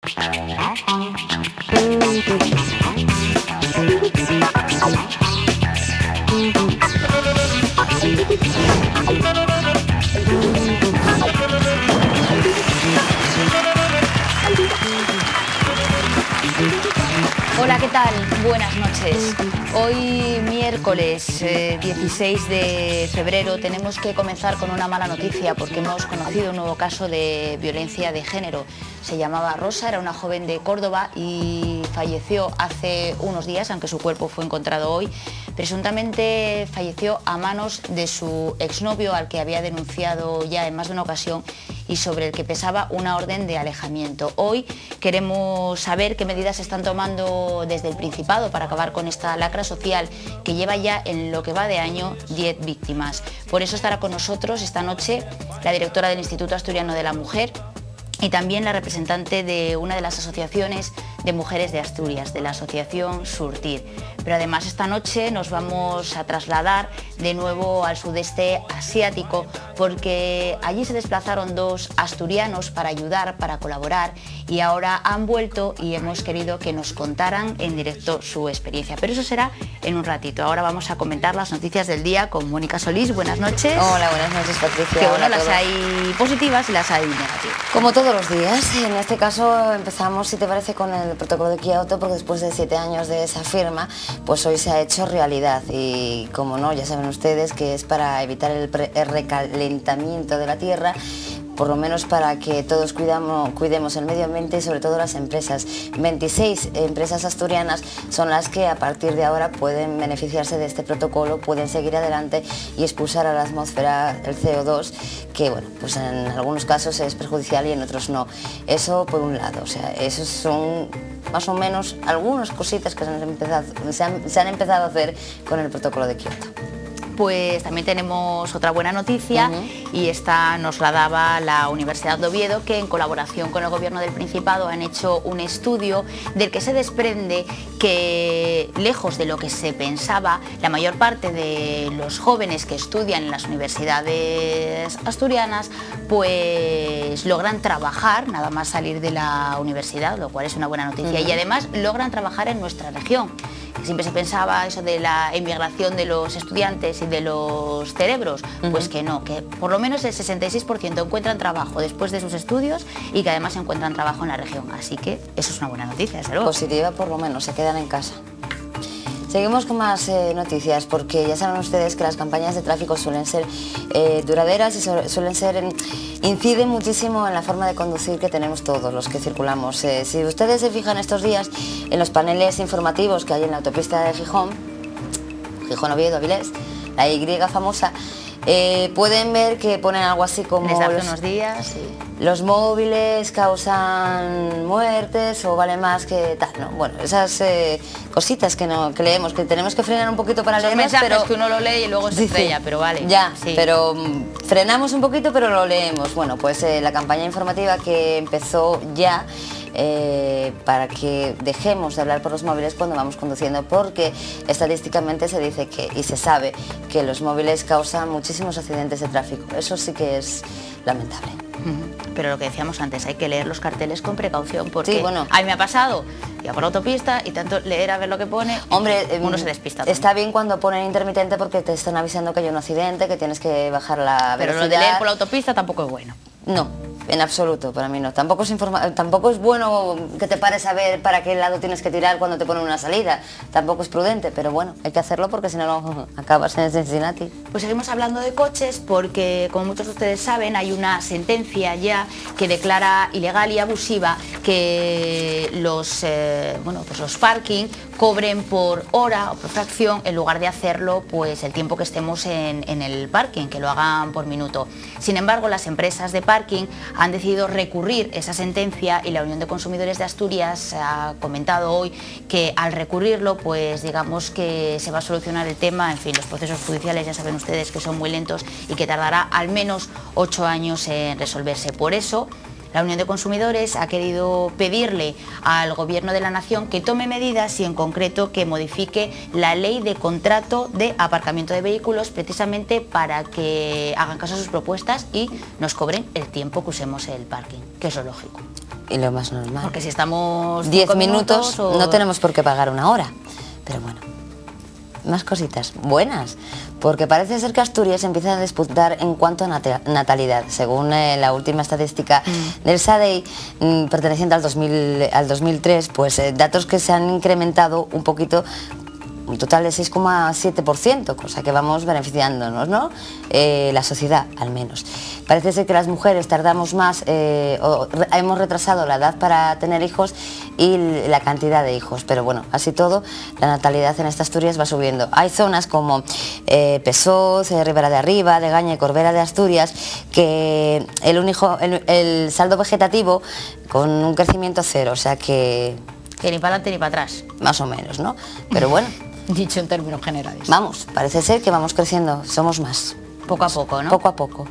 Hola, ¿qué tal? Buenas noches. Hoy miércoles 16 de febrero tenemos que comenzar con una mala noticia porque hemos conocido un nuevo caso de violencia de género. Se llamaba Rosa, era una joven de Córdoba y falleció hace unos días, aunque su cuerpo fue encontrado hoy. Presuntamente falleció a manos de su exnovio, al que había denunciado ya en más de una ocasión y sobre el que pesaba una orden de alejamiento. Hoy queremos saber qué medidas se están tomando desde el Principado para acabar con esta lacra social que lleva ya en lo que va de año 10 víctimas. Por eso estará con nosotros esta noche la directora del Instituto Asturiano de la Mujer y también la representante de una de las asociaciones de mujeres de Asturias, de la asociación Surtir. Pero además esta noche nos vamos a trasladar de nuevo al sudeste asiático porque allí se desplazaron dos asturianos para ayudar, para colaborar y ahora han vuelto y hemos querido que nos contaran en directo su experiencia. Pero eso será en un ratito. Ahora vamos a comentar las noticias del día con Mónica Solís. Buenas noches. Hola, buenas noches, Patricia. Que bueno, las hay positivas y las hay negativas. Como todos los días, en este caso empezamos, si te parece, con el protocolo de Kioto, porque después de 7 años de esa firma, pues hoy se ha hecho realidad y, como no, ya saben ustedes que es para evitar el recalentamiento de la Tierra, por lo menos para que todos cuidemos el medio ambiente y sobre todo las empresas. 26 empresas asturianas son las que a partir de ahora pueden beneficiarse de este protocolo, pueden seguir adelante y expulsar a la atmósfera el CO2, que bueno, pues en algunos casos es perjudicial y en otros no. Eso por un lado, o sea, esos son más o menos algunas cositas que se han empezado a hacer con el protocolo de Kioto. Pues también tenemos otra buena noticia y esta nos la daba la Universidad de Oviedo, que en colaboración con el Gobierno del Principado han hecho un estudio del que se desprende que, lejos de lo que se pensaba, la mayor parte de los jóvenes que estudian en las universidades asturianas pues logran trabajar nada más salir de la universidad, lo cual es una buena noticia, y además logran trabajar en nuestra región. Siempre se pensaba eso de la emigración de los estudiantes y de los cerebros, pues que no, que por lo menos el 66% encuentran trabajo después de sus estudios y que además encuentran trabajo en la región, así que eso es una buena noticia, desde luego. Positiva, por lo menos, se quedan en casa. Seguimos con más noticias, porque ya saben ustedes que las campañas de tráfico suelen ser duraderas y inciden muchísimo en la forma de conducir que tenemos todos los que circulamos. Si ustedes se fijan estos días en los paneles informativos que hay en la autopista de Gijón, Oviedo, Avilés, la Y famosa, pueden ver que ponen algo así como desde hace unos días, sí. Los móviles causan muertes o vale más que tal, ¿no? Bueno, esas cositas que leemos, que tenemos que frenar un poquito para leerlas, pero que uno lo lee y luego se estrella, pero vale. Ya, sí. Pero frenamos un poquito, pero lo leemos. Bueno, pues la campaña informativa que empezó ya para que dejemos de hablar por los móviles cuando vamos conduciendo, porque estadísticamente se dice que, y se sabe, que los móviles causan muchísimos accidentes de tráfico. Eso sí que es lamentable. Pero lo que decíamos antes, hay que leer los carteles con precaución, porque sí, bueno, a mí me ha pasado, ya por la autopista, y tanto leer a ver lo que pone, hombre, uno se despista. Está bien cuando ponen intermitente porque te están avisando que hay un accidente, que tienes que bajar la velocidad. Pero lo de leer por la autopista tampoco es bueno. No, en absoluto, para mí no. Tampoco es bueno que te pares a ver para qué lado tienes que tirar cuando te ponen una salida. Tampoco es prudente, pero bueno, hay que hacerlo porque si no acabas en Cincinnati. Pues seguimos hablando de coches porque, como muchos de ustedes saben, hay una sentencia ya que declara ilegal y abusiva que los parking cobren por hora o por fracción en lugar de hacerlo pues el tiempo que estemos en el parking, que lo hagan por minuto. Sin embargo, las empresas de parking han decidido recurrir esa sentencia y la Unión de Consumidores de Asturias ha comentado hoy que al recurrirlo, pues digamos que se va a solucionar el tema. En fin, los procesos judiciales ya saben ustedes que son muy lentos y que tardará al menos 8 años en resolverse. Por eso, la Unión de Consumidores ha querido pedirle al Gobierno de la Nación que tome medidas y en concreto que modifique la ley de contrato de aparcamiento de vehículos precisamente para que hagan caso a sus propuestas y nos cobren el tiempo que usemos el parking, que es lo lógico. Y lo más normal. Porque si estamos 10 minutos o... no tenemos por qué pagar una hora. Pero bueno, más cositas buenas. Porque parece ser que Asturias empieza a despuntar en cuanto a natalidad. Según la última estadística del SADEI, perteneciente al 2003, pues datos que se han incrementado un poquito, un total de 6,7%, cosa que vamos beneficiándonos, ¿no? La sociedad, al menos. Parece ser que las mujeres tardamos más, hemos retrasado la edad para tener hijos y la cantidad de hijos, pero bueno, así todo, la natalidad en estas Asturias va subiendo. Hay zonas como Pesós, Ribera de Arriba, Legaña y Corbera de Asturias, que el saldo vegetativo con un crecimiento cero, o sea que... Que ni para adelante ni para atrás. Más o menos, ¿no? Pero bueno... Dicho en términos generales. Vamos, parece ser que vamos creciendo, somos más. Poco a poco, ¿no? Poco a poco.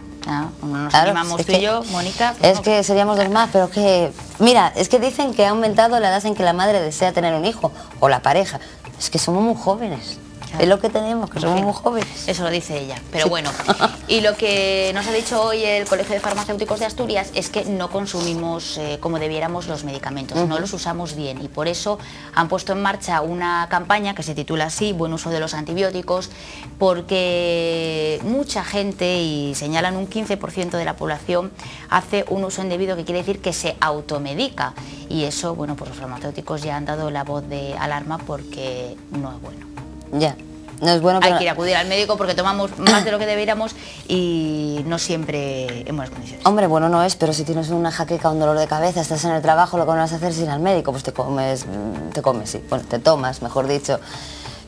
Nos animamos tú y yo, Mónica. Es que seríamos dos más, pero que... Mira, es que dicen que ha aumentado la edad en que la madre desea tener un hijo, o la pareja. Es que somos muy jóvenes. Claro. Es lo que tenemos, que somos muy jóvenes. Eso lo dice ella, pero bueno. Y lo que nos ha dicho hoy el Colegio de Farmacéuticos de Asturias es que no consumimos como debiéramos los medicamentos, no los usamos bien, y por eso han puesto en marcha una campaña que se titula así, Buen uso de los antibióticos, porque mucha gente, y señalan un 15% de la población, hace un uso indebido, que quiere decir que se automedica, y eso, bueno, pues los farmacéuticos ya han dado la voz de alarma porque no es bueno. Ya, no es bueno, pero... Hay que ir a acudir al médico porque tomamos más de lo que deberíamos y no siempre en buenas condiciones. Hombre, bueno no es, pero si tienes una jaqueca, un dolor de cabeza, estás en el trabajo, lo que vas a hacer sin ir al médico, pues te comes, sí, bueno, te tomas, mejor dicho,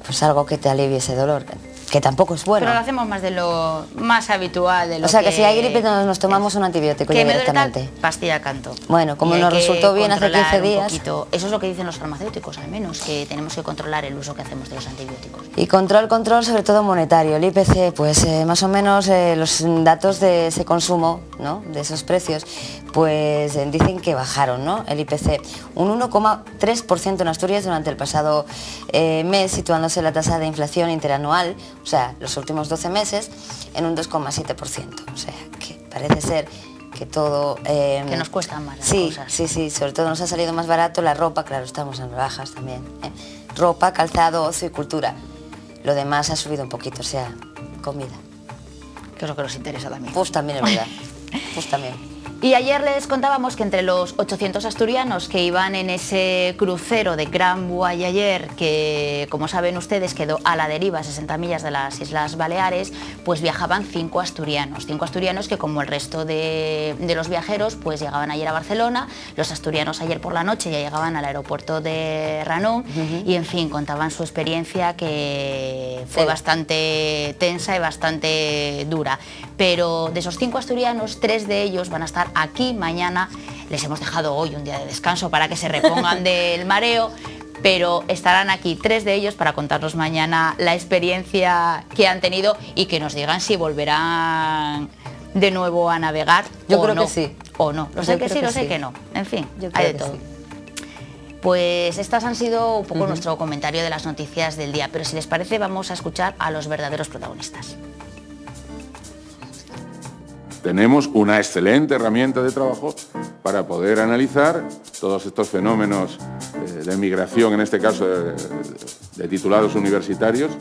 pues algo que te alivie ese dolor, que tampoco es bueno. Pero lo hacemos más de lo más habitual, de lo o sea, que si hay gripe nos tomamos un antibiótico ya directamente. Pastilla Canto. Bueno, como nos resultó bien hace 15 días. Eso es lo que dicen los farmacéuticos, al menos, que tenemos que controlar el uso que hacemos de los antibióticos. Y control, sobre todo monetario. El IPC, pues más o menos los datos de ese consumo, ¿no?, de esos precios, pues dicen que bajaron, ¿no?, el IPC un 1,3% en Asturias durante el pasado mes, situándose la tasa de inflación interanual, o sea, los últimos 12 meses, en un 2,7%. O sea, que parece ser que todo... que nos cuestan más las cosas. Sí, sobre todo nos ha salido más barato la ropa, claro, estamos en bajas también. Ropa, calzado, ocio y cultura. Lo demás ha subido un poquito, o sea, comida. Que es lo que nos interesa también. Pues también es verdad, pues también. Y ayer les contábamos que entre los 800 asturianos que iban en ese crucero de Gran Voyager, que como saben ustedes quedó a la deriva a 60 millas de las Islas Baleares, pues viajaban 5 asturianos. 5 asturianos que, como el resto de los viajeros, pues llegaban ayer a Barcelona. Los asturianos ayer por la noche ya llegaban al aeropuerto de Ranón y, en fin, contaban su experiencia, que fue bastante tensa y bastante dura. Pero de esos 5 asturianos, 3 de ellos van a estar aquí mañana. Les hemos dejado hoy un día de descanso para que se repongan del mareo, pero estarán aquí 3 de ellos para contarnos mañana la experiencia que han tenido y que nos digan si volverán de nuevo a navegar. Yo creo que sí. O no. Lo sé que sí, lo sé que no. En fin, hay de todo. Pues estas han sido un poco nuestro comentario de las noticias del día, pero si les parece vamos a escuchar a los verdaderos protagonistas. Tenemos una excelente herramienta de trabajo para poder analizar todos estos fenómenos de migración, en este caso de titulados universitarios,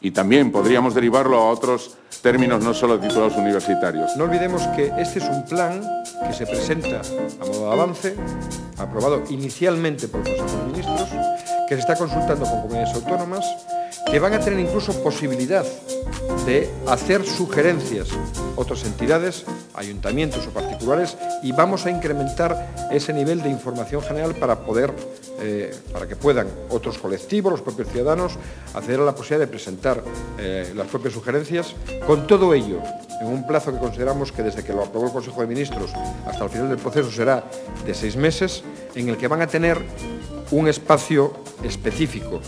y también podríamos derivarlo a otros términos, no solo titulados universitarios. No olvidemos que este es un plan que se presenta a modo de avance, aprobado inicialmente por el Consejo de Ministros, que se está consultando con comunidades autónomas, que van a tener incluso posibilidad de hacer sugerencias otras entidades, ayuntamientos o particulares, y vamos a incrementar ese nivel de información general para que puedan otros colectivos, los propios ciudadanos, acceder a la posibilidad de presentar las propias sugerencias. Con todo ello, en un plazo que consideramos que desde que lo aprobó el Consejo de Ministros hasta el final del proceso será de 6 meses, en el que van a tener un espacio específico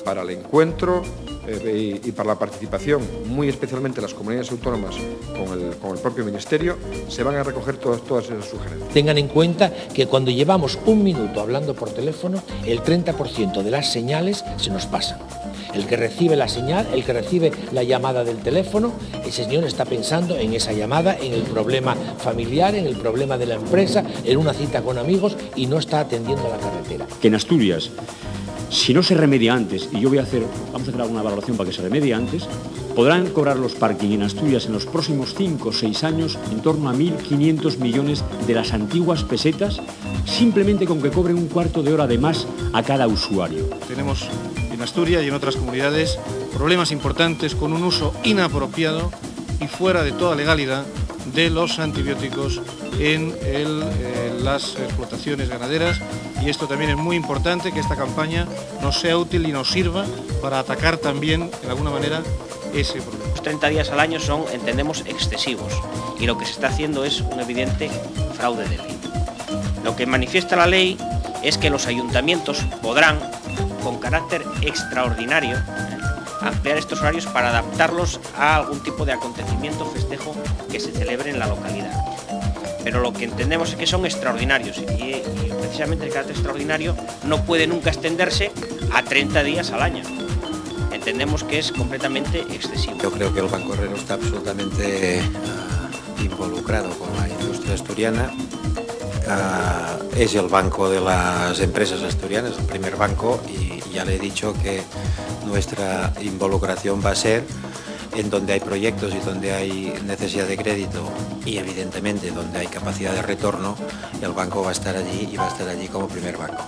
para el encuentro, y para la participación, muy especialmente las comunidades autónomas con el propio Ministerio, se van a recoger todas esas sugerencias. Tengan en cuenta que cuando llevamos un minuto hablando por teléfono, el 30% de las señales se nos pasan. El que recibe la señal, el que recibe la llamada del teléfono, ese señor está pensando en esa llamada, en el problema familiar, en el problema de la empresa, en una cita con amigos y no está atendiendo a la carretera. Que en Asturias, si no se remedia antes, y vamos a hacer alguna valoración para que se remedie antes, podrán cobrar los parking en Asturias en los próximos 5 o 6 años en torno a 1.500 millones de las antiguas pesetas, simplemente con que cobren un cuarto de hora de más a cada usuario. Tenemos en Asturias y en otras comunidades problemas importantes con un uso inapropiado y fuera de toda legalidad de los antibióticos en las explotaciones ganaderas, y esto también es muy importante, que esta campaña nos sea útil y nos sirva para atacar también, de alguna manera, ese problema. Los 30 días al año son, entendemos, excesivos, y lo que se está haciendo es un evidente fraude de ley. Lo que manifiesta la ley es que los ayuntamientos podrán, con carácter extraordinario, ampliar estos horarios para adaptarlos a algún tipo de acontecimiento o festejo que se celebre en la localidad. Pero lo que entendemos es que son extraordinarios y precisamente el carácter extraordinario no puede nunca extenderse a 30 días al año. Entendemos que es completamente excesivo. Yo creo que el Banco Herrero está absolutamente involucrado con la industria asturiana. Es el banco de las empresas asturianas, el primer banco, y ya le he dicho que nuestra involucración va a ser en donde hay proyectos y donde hay necesidad de crédito y evidentemente donde hay capacidad de retorno, el banco va a estar allí y va a estar allí como primer banco.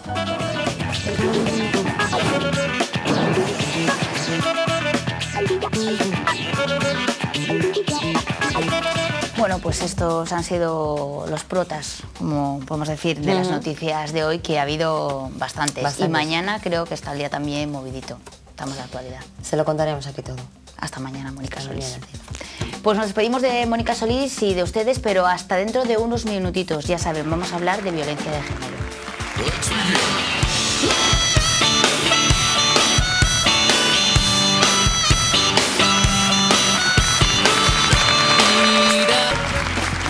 Bueno, pues estos han sido los protas, como podemos decir, de las noticias de hoy, que ha habido bastantes. Y mañana creo que está el día también movidito. Estamos en la actualidad. Se lo contaremos aquí todo. Hasta mañana, Mónica Solís. Pues nos despedimos de Mónica Solís y de ustedes, pero hasta dentro de unos minutitos. Ya saben, vamos a hablar de violencia de género.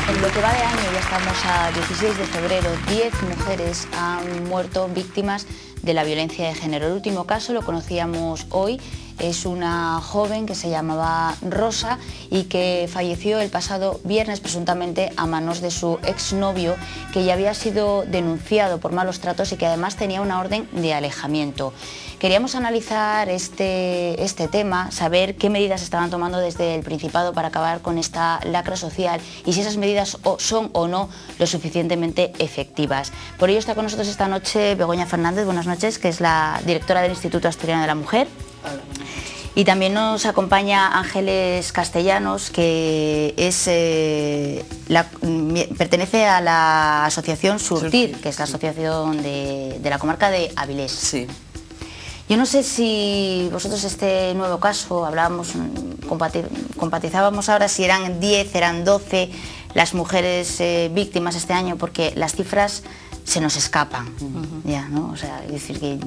En lo que va de año, ya estamos a 16 de febrero, 10 mujeres han muerto víctimas de la violencia de género. El último caso lo conocíamos hoy. Es una joven que se llamaba Rosa y que falleció el pasado viernes presuntamente a manos de su exnovio, que ya había sido denunciado por malos tratos y que además tenía una orden de alejamiento. Queríamos analizar este tema, saber qué medidas estaban tomando desde el Principado para acabar con esta lacra social y si esas medidas son o no lo suficientemente efectivas. Por ello está con nosotros esta noche Begoña Fernández, buenas noches, que es la directora del Instituto Asturiano de la Mujer. Y también nos acompaña Ángeles Castellanos, que es, pertenece a la asociación Surtir, que es la asociación de la comarca de Avilés. Sí. Yo no sé si vosotros este nuevo caso, hablábamos, compatizábamos ahora si eran 10, eran 12 las mujeres víctimas este año, porque las cifras se nos escapan, ya, ¿no? O sea, es decir, que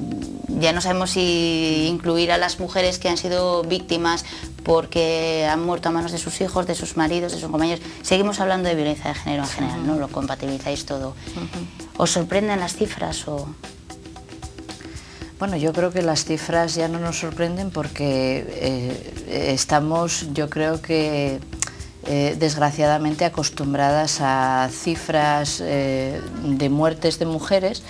ya no sabemos si incluir a las mujeres que han sido víctimas porque han muerto a manos de sus hijos, de sus maridos, de sus compañeros. Seguimos hablando de violencia de género en general, ¿no? Lo compatibilizáis todo. ¿Os sorprenden las cifras o...? Bueno, yo creo que las cifras ya no nos sorprenden porque estamos, yo creo que desgraciadamente acostumbradas a cifras de muertes de mujeres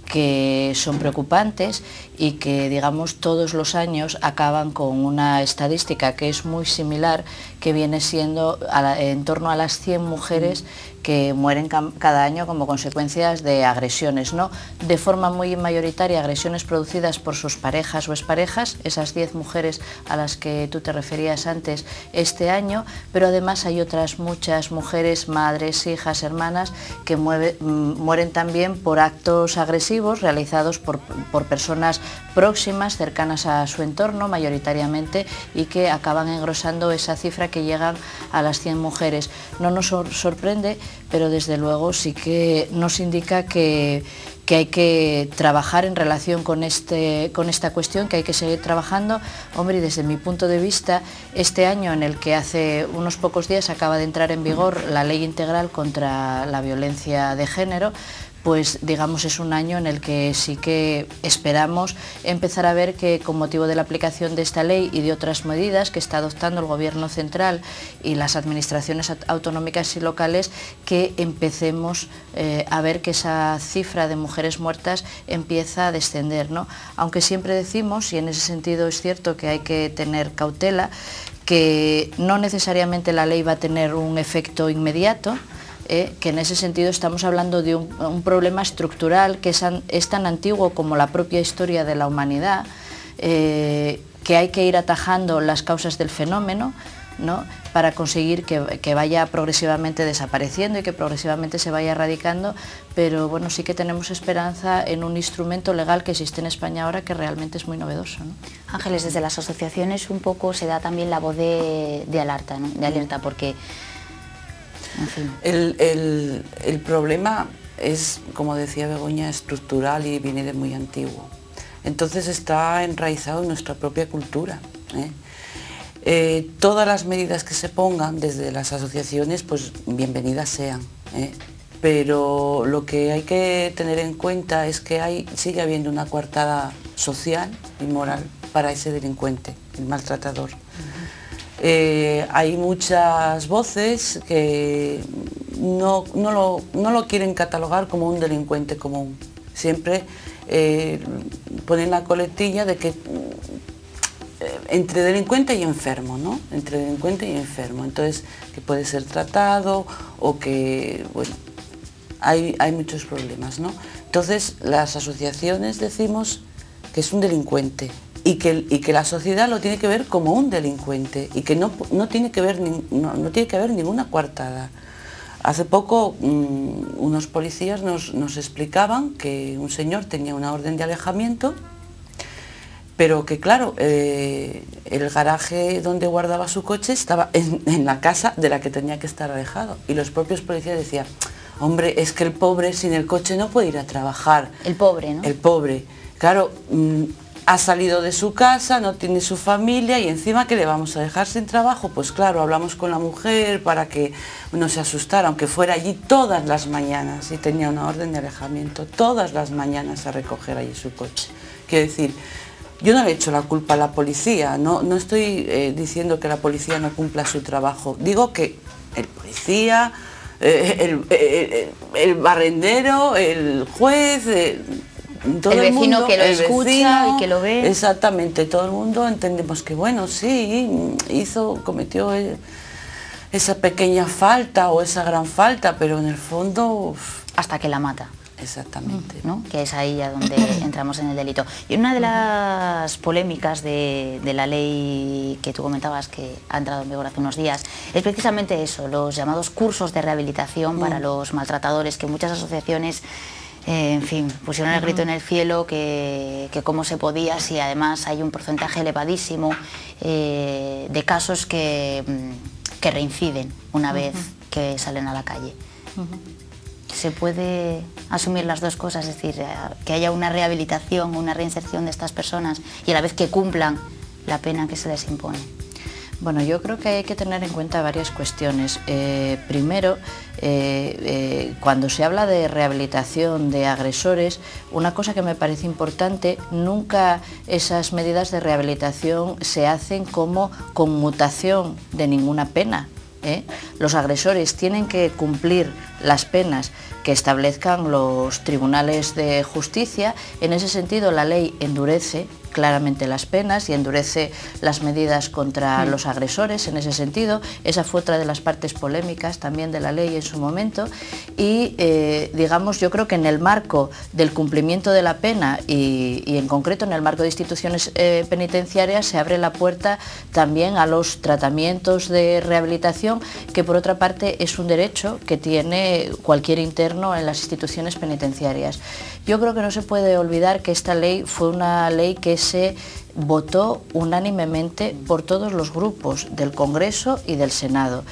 que son preocupantes y que, digamos, todos los años acaban con una estadística que es muy similar, que viene siendo en torno a las 100 mujeres que mueren cada año como consecuencias de agresiones, ¿no? De forma muy mayoritaria, agresiones producidas por sus parejas o exparejas, esas 10 mujeres a las que tú te referías antes este año, pero además hay otras muchas mujeres, madres, hijas, hermanas, que mueren también por actos agresivos realizados por personas próximas, cercanas a su entorno mayoritariamente, y que acaban engrosando esa cifra que llegan a las 100 mujeres. No nos sorprende, pero desde luego sí que nos indica que que hay que trabajar en relación con esta cuestión, que hay que seguir trabajando. Hombre, y desde mi punto de vista, este año en el que hace unos pocos días acaba de entrar en vigor la Ley Integral contra la Violencia de Género, pues digamos es un año en el que sí que esperamos empezar a ver que con motivo de la aplicación de esta ley y de otras medidas que está adoptando el Gobierno central y las administraciones autonómicas y locales, que empecemos a ver que esa cifra de mujeres muertas empieza a descender, ¿no? Aunque siempre decimos, y en ese sentido es cierto que hay que tener cautela, que no necesariamente la ley va a tener un efecto inmediato, que en ese sentido estamos hablando de un problema estructural que es tan antiguo como la propia historia de la humanidad, que hay que ir atajando las causas del fenómeno, ¿no?, para conseguir que vaya progresivamente desapareciendo y que progresivamente se vaya erradicando, pero bueno, sí que tenemos esperanza en un instrumento legal que existe en España ahora que realmente es muy novedoso, ¿no? Ángeles, desde las asociaciones un poco se da también la voz de alerta, ¿no?, de alerta, porque... En fin. El problema es, como decía Begoña, estructural y viene de muy antiguo. Entonces está enraizado en nuestra propia cultura, ¿eh? Todas las medidas que se pongan desde las asociaciones, pues bienvenidas sean, ¿eh? Pero lo que hay que tener en cuenta es que sigue habiendo una coartada social y moral para ese delincuente, el maltratador. Hay muchas voces que no lo quieren catalogar como un delincuente común. Siempre ponen la coletilla de que entre delincuente y enfermo, ¿no? Entre delincuente y enfermo. Entonces, que puede ser tratado o que, bueno, hay muchos problemas, ¿no? Entonces, las asociaciones decimos que es un delincuente. Y que la sociedad lo tiene que ver como un delincuente y que no tiene que haber ninguna coartada. Hace poco unos policías nos explicaban que un señor tenía una orden de alejamiento, pero que claro, el garaje donde guardaba su coche estaba en la casa de la que tenía que estar alejado. Y los propios policías decían, hombre, es que el pobre sin el coche no puede ir a trabajar. El pobre, ¿no? El pobre. Claro, ha salido de su casa, no tiene su familia y encima ¿qué le vamos a dejar sin trabajo? Pues claro, hablamos con la mujer para que no se asustara, aunque fuera allí todas las mañanas y tenía una orden de alejamiento, todas las mañanas a recoger allí su coche. Quiero decir, yo no le echo la culpa a la policía, no estoy diciendo que la policía no cumpla su trabajo, digo que el policía, el barrendero, el juez... todo el vecino mundo, que lo escucha y que lo ve. Exactamente, todo el mundo entendemos que bueno, sí, cometió esa pequeña falta o esa gran falta, pero en el fondo... Hasta que la mata. Exactamente. ¿No? Que es ahí ya donde entramos en el delito. Y una de las polémicas de la ley que tú comentabas que ha entrado en vigor hace unos días es precisamente eso, los llamados cursos de rehabilitación para los maltratadores, que muchas asociaciones... en fin, pusieron el grito en el cielo que cómo se podía, si además hay un porcentaje elevadísimo de casos que reinciden una vez que salen a la calle. ¿Se puede asumir las dos cosas? Es decir, que haya una rehabilitación, una reinserción de estas personas y a la vez que cumplan la pena que se les impone. Bueno, yo creo que hay que tener en cuenta varias cuestiones. Primero, cuando se habla de rehabilitación de agresores, una cosa que me parece importante, nunca esas medidas de rehabilitación se hacen como conmutación de ninguna pena. Los agresores tienen que cumplir las penas que establezcan los tribunales de justicia. En ese sentido, la ley endurece claramente las penas y endurece las medidas contra los agresores en ese sentido. Esa fue otra de las partes polémicas también de la ley en su momento y digamos, yo creo que en el marco del cumplimiento de la pena y en concreto en el marco de instituciones penitenciarias se abre la puerta también a los tratamientos de rehabilitación, que por otra parte es un derecho que tiene cualquier interno en las instituciones penitenciarias. Yo creo que no se puede olvidar que esta ley fue una ley que se votó unánimemente por todos los grupos del Congreso y del Senado,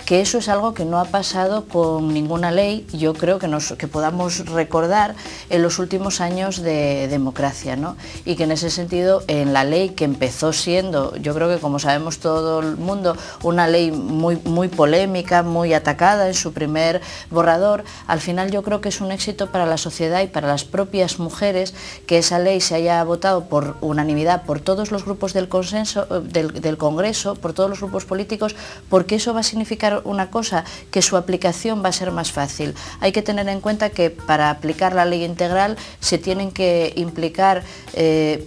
que eso es algo que no ha pasado con ninguna ley, yo creo que podamos recordar en los últimos años de democracia, ¿no? Y que en ese sentido, en la ley que empezó siendo, yo creo que como sabemos todo el mundo, una ley muy polémica, muy atacada en su primer borrador, al final yo creo que es un éxito para la sociedad y para las propias mujeres que esa ley se haya votado por unanimidad por todos los grupos del Congreso, por todos los grupos políticos, porque eso va a significar una cosa, que su aplicación va a ser más fácil. Hay que tener en cuenta que para aplicar la ley integral se tienen que implicar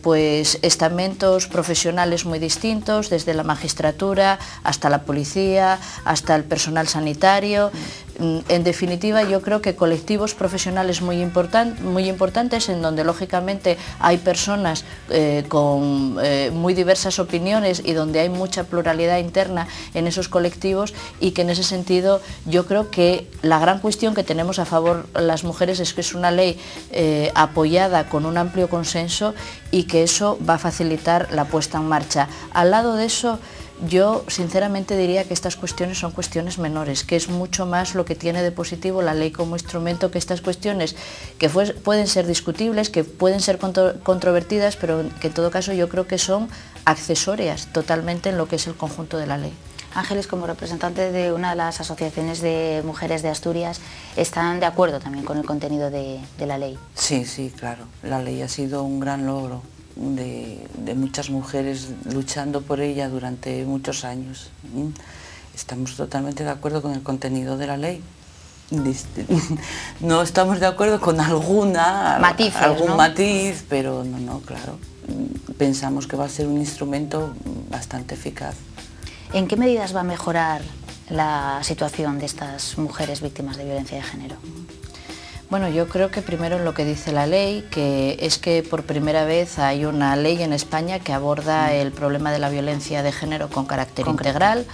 pues estamentos profesionales muy distintos, desde la magistratura hasta la policía, hasta el personal sanitario. En definitiva, yo creo que colectivos profesionales muy importantes, en donde lógicamente hay personas con muy diversas opiniones y donde hay mucha pluralidad interna en esos colectivos, y que en ese sentido yo creo que la gran cuestión que tenemos a favor las mujeres es que es una ley apoyada con un amplio consenso y que eso va a facilitar la puesta en marcha. Al lado de eso, yo sinceramente diría que estas cuestiones son cuestiones menores, que es mucho más lo que tiene de positivo la ley como instrumento, que estas cuestiones que pueden ser discutibles, que pueden ser controvertidas, pero que en todo caso yo creo que son accesorias totalmente en lo que es el conjunto de la ley. Ángeles, como representante de una de las asociaciones de mujeres de Asturias, ¿están de acuerdo también con el contenido de la ley? Sí, sí, claro. La ley ha sido un gran logro de muchas mujeres luchando por ella durante muchos años. Estamos totalmente de acuerdo con el contenido de la ley. No estamos de acuerdo con algún matiz, pero no, claro. Pensamos que va a ser un instrumento bastante eficaz. ¿En qué medidas va a mejorar la situación de estas mujeres víctimas de violencia de género? Bueno, yo creo que primero en lo que dice la ley, que es que por primera vez hay una ley en España que aborda el problema de la violencia de género con carácter integral.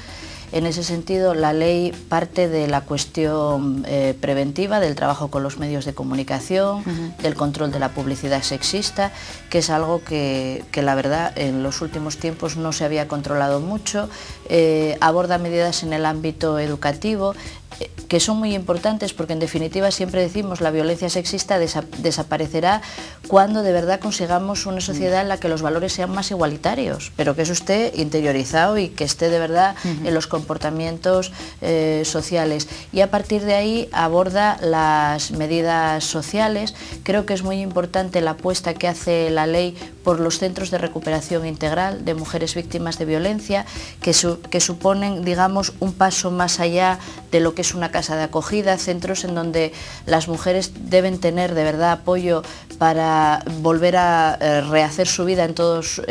En ese sentido, la ley parte de la cuestión preventiva, del trabajo con los medios de comunicación, del control de la publicidad sexista, que es algo que la verdad en los últimos tiempos no se había controlado mucho. Aborda medidas en el ámbito educativo, que son muy importantes, porque en definitiva siempre decimos la violencia sexista desaparecerá cuando de verdad consigamos una sociedad en la que los valores sean más igualitarios, pero que eso esté interiorizado y que esté de verdad en los comportamientos sociales. Y a partir de ahí aborda las medidas sociales. Creo que es muy importante la apuesta que hace la ley por los centros de recuperación integral de mujeres víctimas de violencia, que suponen, digamos, un paso más allá de lo que es una casa de acogida, centros en donde las mujeres deben tener de verdad apoyo para volver a rehacer su vida en todos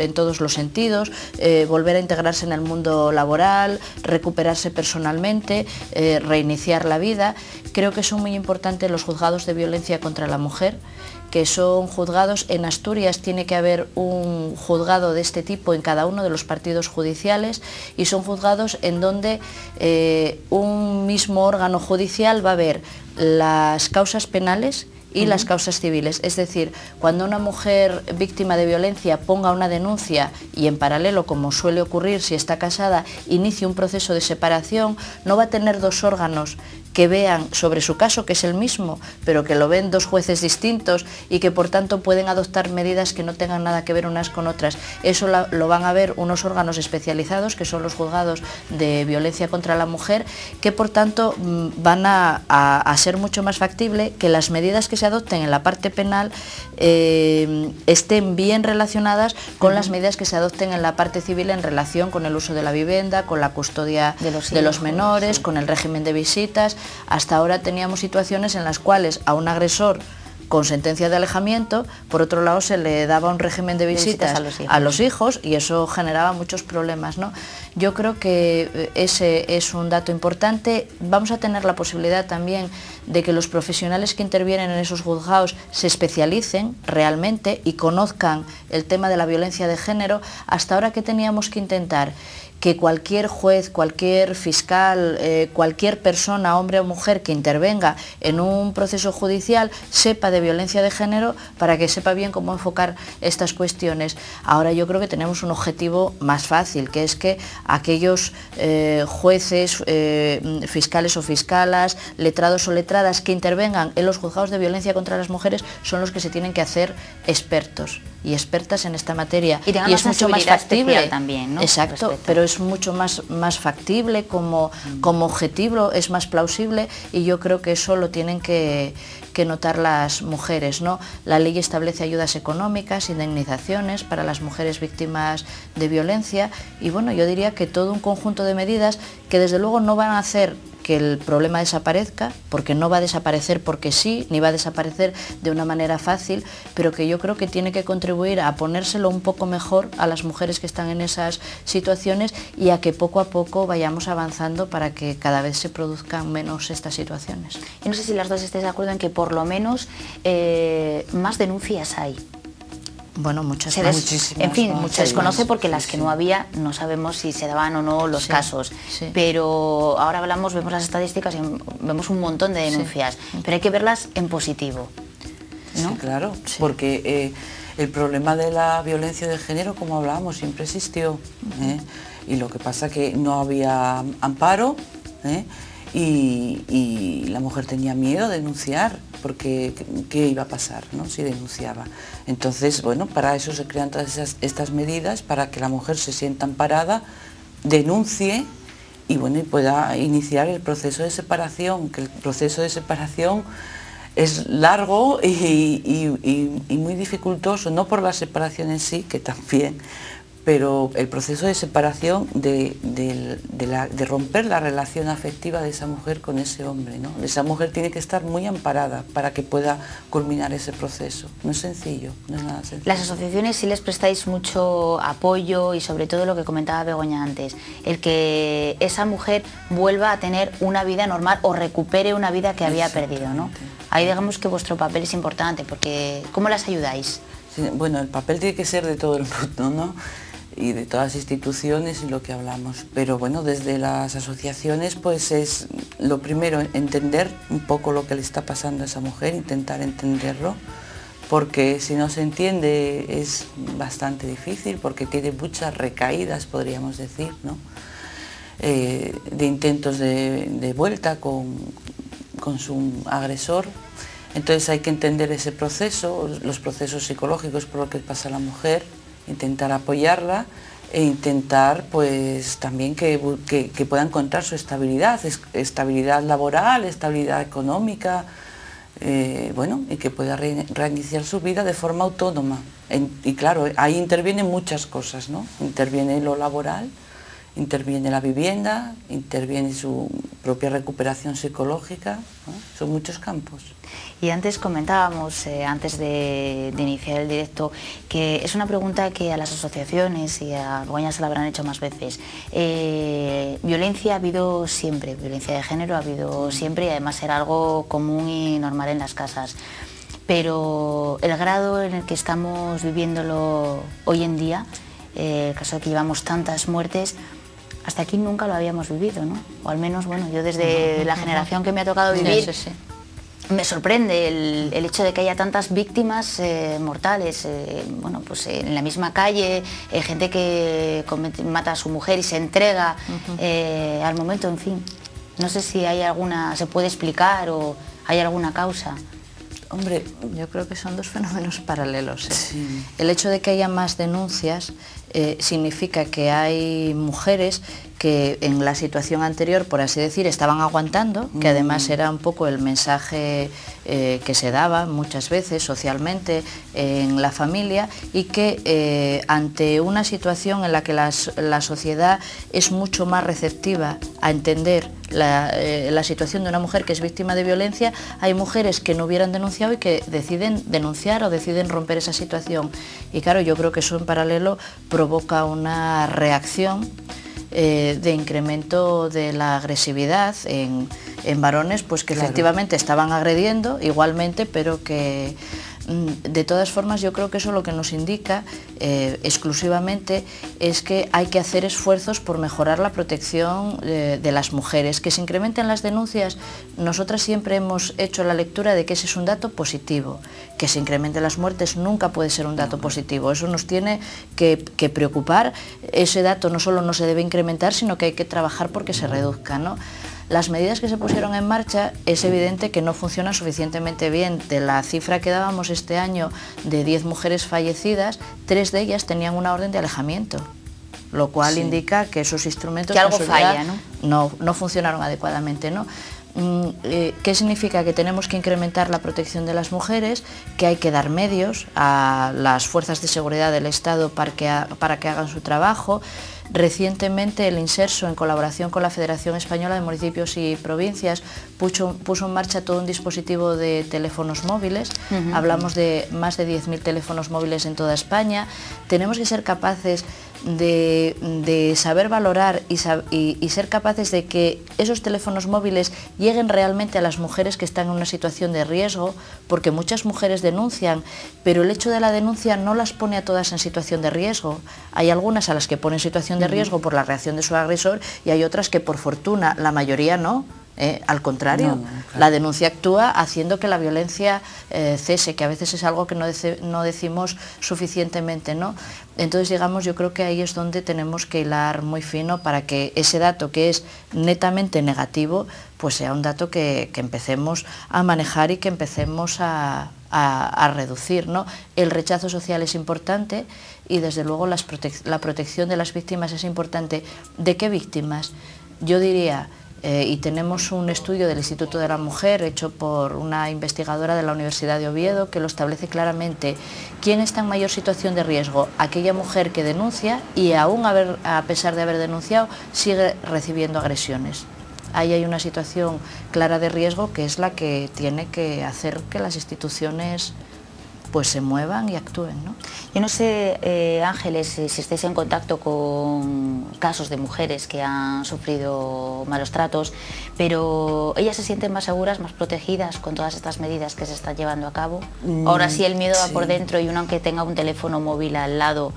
los sentidos, volver a integrarse en el mundo laboral, recuperarse personalmente, reiniciar la vida. Creo que son muy importantes los juzgados de violencia contra la mujer, que son juzgados. En Asturias tiene que haber un juzgado de este tipo en cada uno de los partidos judiciales, y son juzgados en donde un mismo órgano judicial va a ver las causas penales y las causas civiles. Es decir, cuando una mujer víctima de violencia ponga una denuncia y en paralelo, como suele ocurrir si está casada, inicie un proceso de separación, no va a tener dos órganos que vean sobre su caso, que es el mismo, pero que lo ven dos jueces distintos y que por tanto pueden adoptar medidas que no tengan nada que ver unas con otras. Eso lo van a ver unos órganos especializados, que son los juzgados de violencia contra la mujer, que por tanto van a ser mucho más factible que las medidas que se adopten en la parte penal estén bien relacionadas con las medidas que se adopten en la parte civil en relación con el uso de la vivienda, con la custodia de los menores, con el régimen de visitas. Hasta ahora teníamos situaciones en las cuales a un agresor con sentencia de alejamiento, por otro lado se le daba un régimen de visitas a los hijos, y eso generaba muchos problemas, ¿no? Yo creo que ese es un dato importante. Vamos a tener la posibilidad también de que los profesionales que intervienen en esos juzgados se especialicen realmente y conozcan el tema de la violencia de género. Hasta ahora, ¿qué teníamos que intentar? que cualquier juez, cualquier fiscal, cualquier persona, hombre o mujer, que intervenga en un proceso judicial sepa de violencia de género, para que sepa bien cómo enfocar estas cuestiones. Ahora yo creo que tenemos un objetivo más fácil, que es que aquellos jueces, fiscales o fiscalas, letrados o letradas que intervengan en los juzgados de violencia contra las mujeres son los que se tienen que hacer expertos y expertas en esta materia. Y es mucho más factible también, ¿no? Exacto, pero es mucho más factible como objetivo, es más plausible, y yo creo que eso lo tienen que notar las mujeres, ¿no? La ley establece ayudas económicas, indemnizaciones para las mujeres víctimas de violencia, y bueno, yo diría que todo un conjunto de medidas que desde luego no van a hacer que el problema desaparezca, porque no va a desaparecer porque sí, ni va a desaparecer de una manera fácil, pero que yo creo que tiene que contribuir a ponérselo un poco mejor a las mujeres que están en esas situaciones, y a que poco a poco vayamos avanzando para que cada vez se produzcan menos estas situaciones. Y no sé si las dos estéis de acuerdo en que por lo menos más denuncias hay. Bueno, muchas más. En fin, se desconoce porque las que no había, no sabemos si se daban o no los casos. Sí. Pero ahora vemos las estadísticas y vemos un montón de denuncias. Pero hay que verlas en positivo, ¿no? Sí, claro, porque el problema de la violencia de género, como hablábamos, siempre existió. Y lo que pasa que no había amparo, y la mujer tenía miedo de denunciar, porque ¿qué iba a pasar, ¿no?, si denunciaba? Entonces, bueno, para eso se crean todas estas medidas, para que la mujer se sienta amparada, denuncie y, bueno, y pueda iniciar el proceso de separación, que el proceso de separación es largo y muy dificultoso, no por la separación en sí, que también, pero el proceso de separación, de romper la relación afectiva de esa mujer con ese hombre, ¿no? Esa mujer tiene que estar muy amparada para que pueda culminar ese proceso. No es sencillo, no es nada sencillo. Las asociaciones sí les prestáis mucho apoyo, y sobre todo lo que comentaba Begoña antes, el que esa mujer vuelva a tener una vida normal o recupere una vida que había perdido, ¿no? Ahí digamos que vuestro papel es importante, porque ¿cómo las ayudáis? Sí, bueno, el papel tiene que ser de todo el mundo, ¿no?, y de todas las instituciones y lo que hablamos, pero bueno, desde las asociaciones pues es lo primero, entender un poco lo que le está pasando a esa mujer, intentar entenderlo, porque si no se entiende es bastante difícil, porque tiene muchas recaídas, podríamos decir, ¿no?, de intentos de vuelta con su agresor. Entonces hay que entender ese proceso, los procesos psicológicos por los que pasa la mujer, intentar apoyarla e intentar pues también que pueda encontrar su estabilidad, estabilidad laboral, estabilidad económica, bueno, y que pueda reiniciar su vida de forma autónoma. Y claro, ahí intervienen muchas cosas, ¿no? Interviene lo laboral, interviene la vivienda, interviene su propia recuperación psicológica, ¿no? Son muchos campos. Y antes comentábamos, antes de iniciar el directo, que es una pregunta que a las asociaciones y a Begoña se la habrán hecho más veces. Violencia ha habido siempre, violencia de género ha habido siempre, y además era algo común y normal en las casas. Pero el grado en el que estamos viviéndolo hoy en día, el caso de que llevamos tantas muertes, hasta aquí nunca lo habíamos vivido, ¿no? O al menos, bueno, yo desde la generación que me ha tocado vivir, me sorprende el hecho de que haya tantas víctimas mortales, bueno, pues en la misma calle, gente que mata a su mujer y se entrega al momento, en fin. No sé si hay alguna, se puede explicar o hay alguna causa. Hombre, yo creo que son dos fenómenos paralelos. Sí. El hecho de que haya más denuncias significa que hay mujeres que en la situación anterior, por así decir, estaban aguantando, que además era un poco el mensaje que se daba muchas veces socialmente en la familia, y que ante una situación en la que la sociedad es mucho más receptiva a entender la situación de una mujer que es víctima de violencia, hay mujeres que no hubieran denunciado y que deciden denunciar o deciden romper esa situación. Y claro, yo creo que eso en paralelo provoca una reacción de incremento de la agresividad en varones pues que efectivamente estaban agrediendo igualmente, pero que De todas formas, yo creo que eso lo que nos indica exclusivamente es que hay que hacer esfuerzos por mejorar la protección de las mujeres. Que se incrementen las denuncias, nosotras siempre hemos hecho la lectura de que ese es un dato positivo. Que se incrementen las muertes nunca puede ser un dato positivo. Eso nos tiene que preocupar. Ese dato no solo no se debe incrementar, sino que hay que trabajar porque se reduzca, ¿no? Las medidas que se pusieron en marcha es evidente que no funcionan suficientemente bien. De la cifra que dábamos este año de 10 mujeres fallecidas, 3 de ellas tenían una orden de alejamiento, lo cual indica que esos instrumentos que algo falla, ¿no? No funcionaron adecuadamente, ¿no? ¿Qué significa? Que tenemos que incrementar la protección de las mujeres, que hay que dar medios a las fuerzas de seguridad del Estado para que hagan su trabajo. Recientemente el Inserso, en colaboración con la Federación Española de Municipios y Provincias, puso en marcha todo un dispositivo de teléfonos móviles. Hablamos de más de 10.000 teléfonos móviles en toda España. Tenemos que ser capaces de saber valorar y ser capaces de que esos teléfonos móviles lleguen realmente a las mujeres que están en una situación de riesgo, porque muchas mujeres denuncian, pero el hecho de la denuncia no las pone a todas en situación de riesgo. Hay algunas a las que pone en situación de riesgo por la reacción de su agresor y hay otras que por fortuna, la mayoría no. Al contrario, claro. La denuncia actúa haciendo que la violencia cese, que a veces es algo que no decimos suficientemente, ¿no? Entonces, digamos, yo creo que ahí es donde tenemos que hilar muy fino para que ese dato, que es netamente negativo, pues sea un dato que empecemos a manejar y que empecemos a reducir, ¿no? El rechazo social es importante y, desde luego, la protección de las víctimas es importante. ¿De qué víctimas? Yo diría... y tenemos un estudio del Instituto de la Mujer hecho por una investigadora de la Universidad de Oviedo que lo establece claramente. ¿Quién está en mayor situación de riesgo? Aquella mujer que denuncia y aún a pesar de haber denunciado sigue recibiendo agresiones. Ahí hay una situación clara de riesgo que es la que tiene que hacer que las instituciones pues se muevan y actúen, ¿no? Yo no sé, Ángeles, si estáis en contacto con casos de mujeres que han sufrido malos tratos, pero ellas se sienten más seguras, más protegidas con todas estas medidas que se están llevando a cabo. Ahora sí el miedo va por dentro y uno, aunque tenga un teléfono móvil al lado,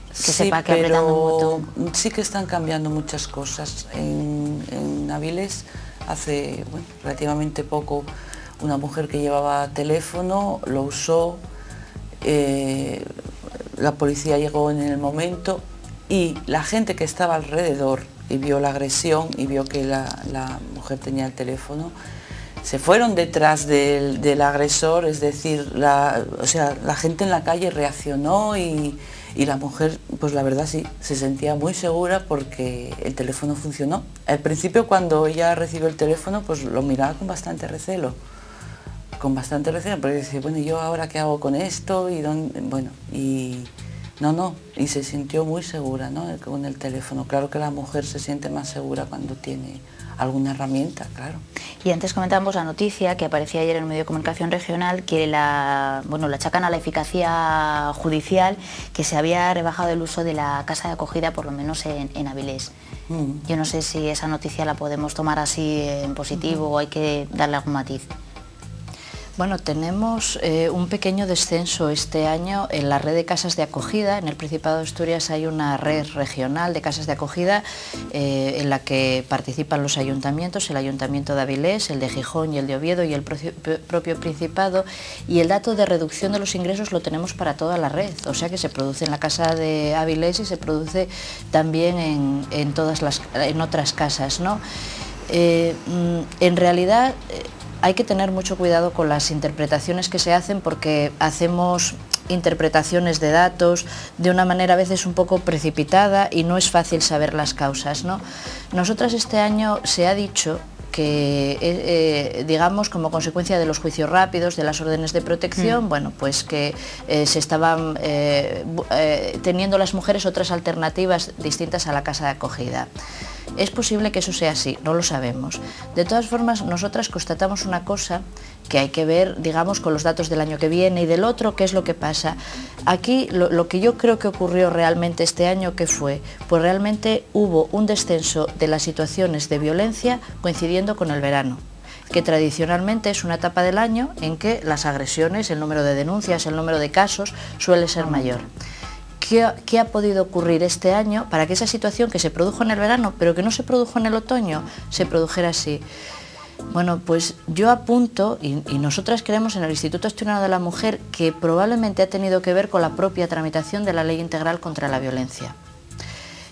que sepa que apretando un botón. Sí que están cambiando muchas cosas. En Avilés, hace relativamente poco, una mujer que llevaba teléfono lo usó. La policía llegó en el momento y la gente que estaba alrededor y vio la agresión y vio que la mujer tenía el teléfono, se fueron detrás del agresor, es decir, la gente en la calle reaccionó y la mujer, pues la verdad sí, se sentía muy segura porque el teléfono funcionó. Al principio, cuando ella recibió el teléfono, pues lo miraba con bastante recelo. Porque decía, bueno, ¿yo ahora qué hago con esto? Y y se sintió muy segura, ¿no?, con el teléfono. Claro que la mujer se siente más segura cuando tiene alguna herramienta, claro. Y antes comentábamos la noticia que aparecía ayer en el medio de comunicación regional, que la achacan a la eficacia judicial, que se había rebajado el uso de la casa de acogida, por lo menos en Avilés. Yo no sé si esa noticia la podemos tomar así en positivo o hay que darle algún matiz. Bueno, tenemos un pequeño descenso este año en la red de casas de acogida. En el Principado de Asturias hay una red regional de casas de acogida en la que participan los ayuntamientos, el Ayuntamiento de Avilés, el de Gijón y el de Oviedo y el propio Principado. Y el dato de reducción de los ingresos lo tenemos para toda la red, o sea que se produce en la casa de Avilés y se produce también en otras casas, ¿no? En realidad... hay que tener mucho cuidado con las interpretaciones que se hacen porque hacemos interpretaciones de datos de una manera a veces un poco precipitada y no es fácil saber las causas, ¿no? Nosotras este año se ha dicho que, digamos, como consecuencia de los juicios rápidos, de las órdenes de protección, bueno, pues que se estaban teniendo las mujeres otras alternativas distintas a la casa de acogida. Es posible que eso sea así, no lo sabemos. De todas formas, nosotras constatamos una cosa que hay que ver, digamos, con los datos del año que viene y del otro, qué es lo que pasa. Aquí, lo que yo creo que ocurrió realmente este año, ¿qué fue? Pues realmente hubo un descenso de las situaciones de violencia coincidiendo con el verano. que tradicionalmente es una etapa del año en que las agresiones, el número de denuncias, el número de casos suele ser mayor. ¿Qué ha podido ocurrir este año para que esa situación que se produjo en el verano, pero que no se produjo en el otoño, se produjera así? Bueno, pues yo apunto, y nosotras creemos en el Instituto Asturiano de la Mujer, que probablemente ha tenido que ver con la propia tramitación de la Ley Integral contra la Violencia,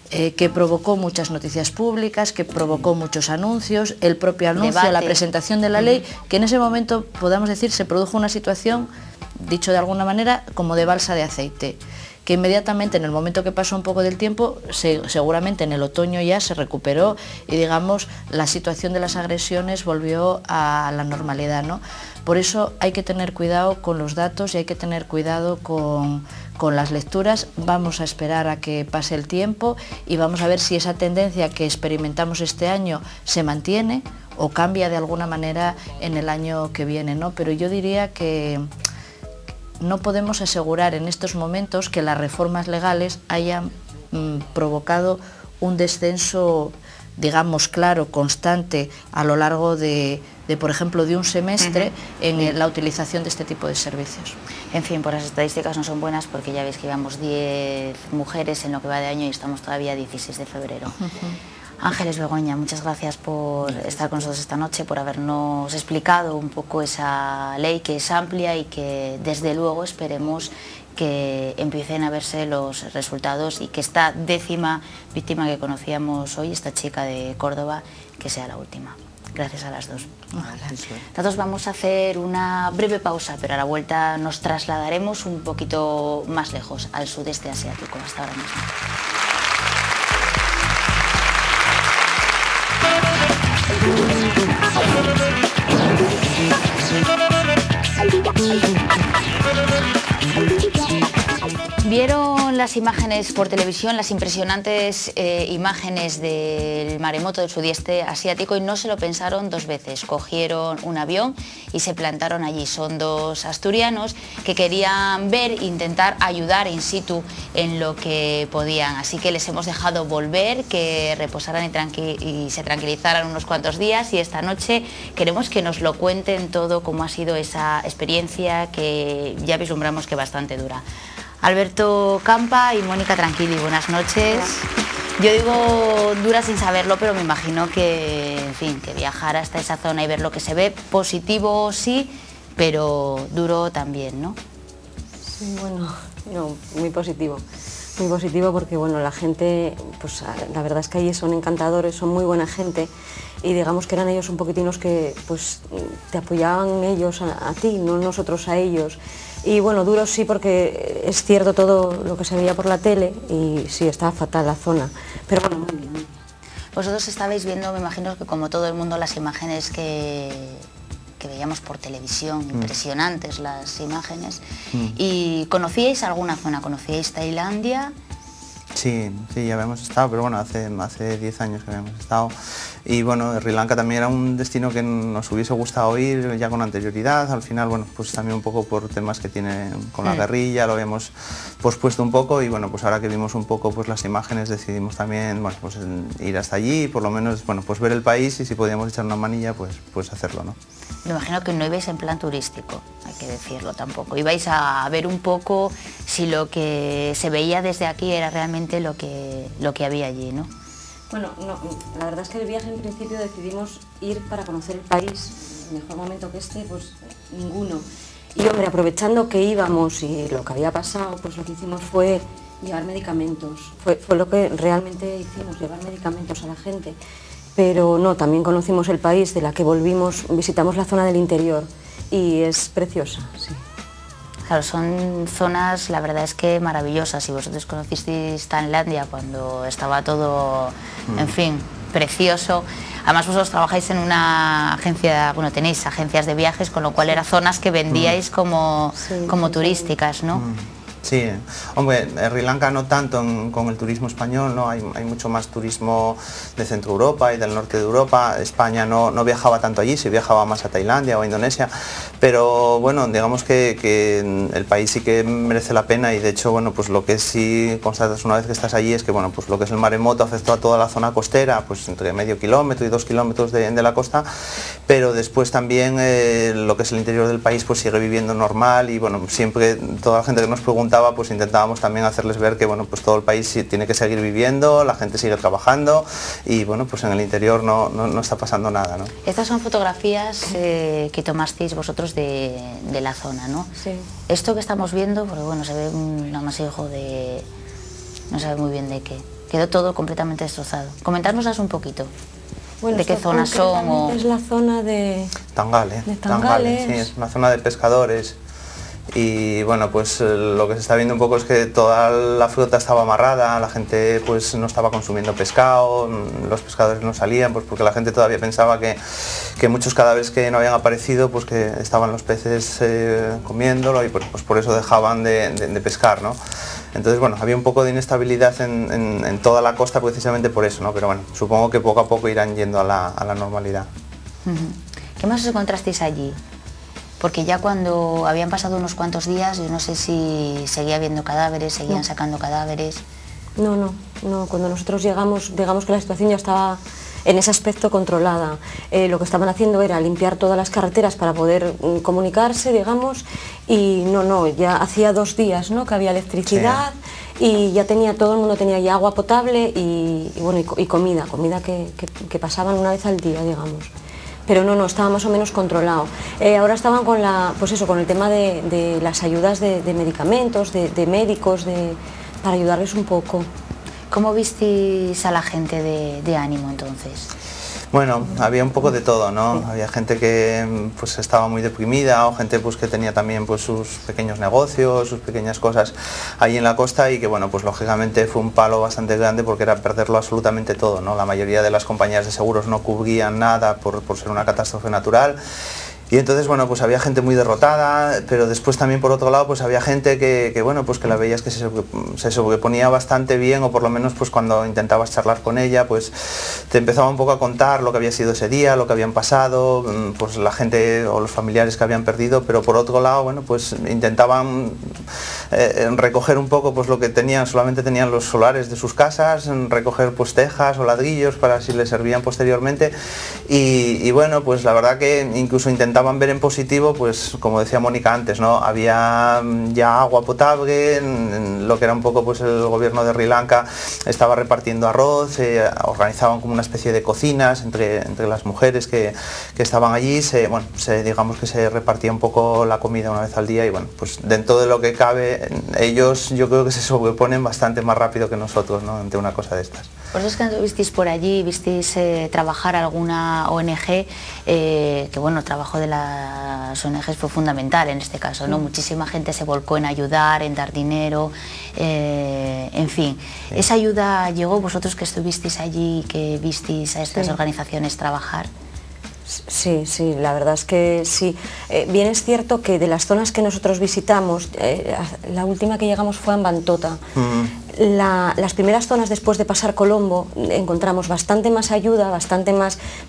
que provocó muchas noticias públicas, que provocó muchos anuncios, el propio anuncio, la presentación de la ley, que en ese momento, podamos decir, se produjo una situación, dicho de alguna manera, como de balsa de aceite, que inmediatamente, en el momento que pasó un poco del tiempo, seguramente en el otoño ya se recuperó y, digamos, la situación de las agresiones volvió a la normalidad, ¿no? Por eso hay que tener cuidado con los datos y hay que tener cuidado con las lecturas. Vamos a esperar a que pase el tiempo y vamos a ver si esa tendencia que experimentamos este año se mantiene o cambia de alguna manera en el año que viene, ¿no? Pero yo diría que no podemos asegurar en estos momentos que las reformas legales hayan provocado un descenso, digamos, claro, constante a lo largo de por ejemplo, de un semestre en la utilización de este tipo de servicios. En fin, pues las estadísticas no son buenas porque ya veis que llevamos 10 mujeres en lo que va de año y estamos todavía a 16 de febrero. Ángeles, Begoña, muchas gracias por estar con nosotros esta noche, por habernos explicado un poco esa ley que es amplia y que desde luego esperemos que empiecen a verse los resultados y que esta 10ª víctima que conocíamos hoy, esta chica de Córdoba, que sea la última. Gracias a las dos. Nosotros vamos a hacer una breve pausa, pero a la vuelta nos trasladaremos un poquito más lejos, al sudeste asiático. Hasta ahora mismo. ¿Vieron las imágenes por televisión, las impresionantes imágenes del maremoto del sudeste asiático y no se lo pensaron dos veces? Cogieron un avión y se plantaron allí. Son dos asturianos que querían ver, intentar ayudar in situ en lo que podían. Así que les hemos dejado volver, que reposaran y se tranquilizaran unos cuantos días, y esta noche queremos que nos lo cuenten todo, cómo ha sido esa experiencia que ya vislumbramos que bastante dura. Alberto Campa y Mónica Tranquilli, buenas noches. Yo digo dura sin saberlo, pero me imagino que, en fin, que viajar hasta esa zona y ver lo que se ve, positivo sí, pero duro también, ¿no? Sí, bueno, no, muy positivo porque, bueno, la gente, pues la verdad es que allí son encantadores, son muy buena gente, y digamos que eran ellos un poquitín los que, pues, te apoyaban ellos a ti, no nosotros a ellos. Y bueno, duro sí, porque es cierto todo lo que se veía por la tele y sí, estaba fatal la zona, pero bueno, muy bien. Vosotros estabais viendo, me imagino que como todo el mundo, las imágenes que veíamos por televisión, impresionantes las imágenes. ¿Y conocíais alguna zona? ¿Conocíais Tailandia? Sí, ya habíamos estado, pero bueno, hace 10 años que habíamos estado. Y bueno, Sri Lanka también era un destino que nos hubiese gustado ir ya con anterioridad. Al final, bueno, pues también un poco por temas que tiene con la guerrilla, lo habíamos pospuesto un poco, y bueno, pues ahora que vimos un poco pues las imágenes, decidimos también, bueno, pues ir hasta allí y por lo menos, bueno, pues ver el país, y si podíamos echar una manilla, pues hacerlo, ¿no? Me imagino que no ibais en plan turístico, hay que decirlo tampoco. Ibais a ver un poco si lo que se veía desde aquí era realmente lo que había allí, ¿no? Bueno, no, la verdad es que el viaje en principio decidimos ir para conocer el país. Mejor momento que este, pues ninguno. Y hombre, aprovechando que íbamos y lo que había pasado, pues lo que hicimos fue llevar medicamentos. Fue lo que realmente hicimos, llevar medicamentos a la gente. Pero no, también conocimos el país, de la que volvimos, visitamos la zona del interior y es preciosa, sí. Claro, son zonas, la verdad es que maravillosas. Si vosotros conocisteis Tailandia cuando estaba todo, en fin, precioso. Además vosotros trabajáis en una agencia, bueno, tenéis agencias de viajes, con lo cual eran zonas que vendíais como turísticas, ¿no? Sí, hombre, en Sri Lanka no tanto con el turismo español, ¿no? Hay mucho más turismo de Centro Europa y del norte de Europa. España no viajaba tanto allí, se viajaba más a Tailandia o a Indonesia, pero bueno, digamos que el país sí que merece la pena y de hecho, bueno, pues lo que sí constatas una vez que estás allí es que, bueno, pues lo que es el maremoto afectó a toda la zona costera, pues entre medio kilómetro y 2 kilómetros de la costa, pero después también lo que es el interior del país pues sigue viviendo normal y bueno, siempre toda la gente que nos pregunta pues intentábamos también hacerles ver que bueno, pues todo el país tiene que seguir viviendo, la gente sigue trabajando y bueno, pues en el interior no está pasando nada, ¿no? Estas son fotografías que tomasteis vosotros de la zona, ¿no? Sí. Esto que estamos viendo, porque bueno, se ve un amasijo de... no sabe muy bien de qué. Quedó todo completamente destrozado. Comentárnoslas un poquito. Bueno, ¿de qué zona son? O... Es la zona de... Tangale. De Tangale, sí, es una zona de pescadores. Y bueno, pues lo que se está viendo un poco es que toda la flota estaba amarrada, la gente pues no estaba consumiendo pescado, los pescadores no salían pues porque la gente todavía pensaba que muchos cadáveres que no habían aparecido pues que estaban los peces comiéndolo y pues por eso dejaban de pescar, ¿no? Entonces bueno, había un poco de inestabilidad en toda la costa precisamente por eso, ¿no? Pero bueno, supongo que poco a poco irán yendo a la normalidad. ¿Qué más os encontrasteis allí? Porque ya cuando habían pasado unos cuantos días, yo no sé si seguía habiendo cadáveres, seguían sacando cadáveres. No, cuando nosotros llegamos, digamos que la situación ya estaba en ese aspecto controlada. Lo que estaban haciendo era limpiar todas las carreteras para poder comunicarse, digamos, y ya hacía 2 días, ¿no?, que había electricidad, sí. Y ya todo el mundo tenía ya agua potable y comida que pasaban una vez al día, digamos. Pero no, estaba más o menos controlado. Ahora estaban con con el tema de las ayudas de medicamentos, de médicos, para ayudarles un poco. ¿Cómo visteis a la gente de ánimo entonces? Bueno, había un poco de todo, ¿no? Sí. Había gente que pues estaba muy deprimida o gente pues que tenía también pues sus pequeños negocios, sus pequeñas cosas ahí en la costa y que bueno, pues lógicamente fue un palo bastante grande porque era perderlo absolutamente todo, ¿no? La mayoría de las compañías de seguros no cubrían nada por ser una catástrofe natural. Y entonces, bueno, pues había gente muy derrotada, pero después también por otro lado, pues había gente que bueno, pues que la veías que se sobreponía bastante bien, o por lo menos pues cuando intentabas charlar con ella, pues te empezaba un poco a contar lo que había sido ese día, lo que habían pasado, pues la gente o los familiares que habían perdido, pero por otro lado, bueno, pues intentaban recoger un poco pues lo que tenían, solamente tenían los solares de sus casas, recoger pues tejas o ladrillos para si les servían posteriormente, y bueno, pues la verdad que incluso intentaban ver en positivo, pues como decía Mónica antes, ¿no? Había ya agua potable, lo que era un poco pues el gobierno de Sri Lanka estaba repartiendo arroz, organizaban como una especie de cocinas entre las mujeres que estaban allí, digamos que se repartía un poco la comida una vez al día y bueno, pues dentro de lo que cabe, ellos yo creo que se sobreponen bastante más rápido que nosotros, ¿no?, ante una cosa de estas. Por eso es que visteis por allí, visteis trabajar alguna ONG, que bueno, el trabajo de las ONGs fue fundamental en este caso, ¿no? Muchísima gente se volcó en ayudar, en dar dinero, en fin. Sí. ¿Esa ayuda llegó, vosotros que estuvisteis allí, que visteis a estas organizaciones trabajar? Sí, la verdad es que sí. Bien es cierto que de las zonas que nosotros visitamos, la última que llegamos fue a Ambantota. Las primeras zonas después de pasar Colombo encontramos bastante más ayuda,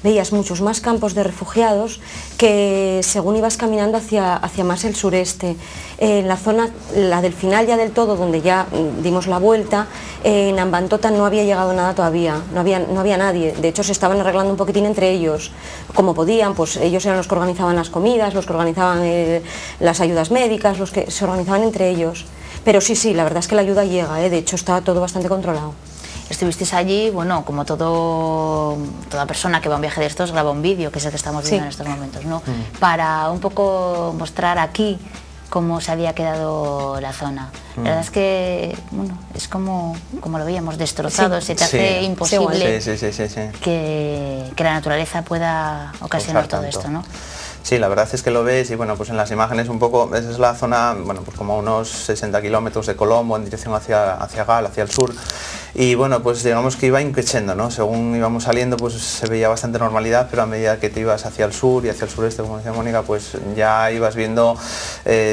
veías muchos más campos de refugiados que según ibas caminando hacia más el sureste. En la zona, la del final ya del todo, donde ya dimos la vuelta, en Ambantota no había llegado nada todavía, no había nadie. De hecho se estaban arreglando un poquitín entre ellos, como podían, pues ellos eran los que organizaban las comidas, los que organizaban las ayudas médicas, los que se organizaban entre ellos. Pero sí, la verdad es que la ayuda llega, de hecho está todo bastante controlado. Estuvisteis allí, bueno, como toda persona que va a un viaje de estos graba un vídeo, que es el que estamos viendo en estos momentos, ¿no? Para un poco mostrar aquí cómo se había quedado la zona. La verdad es que, bueno, es como lo veíamos, destrozado, se te hace imposible que la naturaleza pueda ocasionar todo esto, ¿no? sí, la verdad es que lo ves y bueno, pues en las imágenes un poco, esa es la zona, bueno, pues como a unos 60 kilómetros de Colombo en dirección hacia Gal, hacia el sur. Y bueno, pues digamos que iba increciendo, ¿no? Según íbamos saliendo pues se veía bastante normalidad, pero a medida que te ibas hacia el sur y hacia el sureste, como decía Mónica, pues ya ibas viendo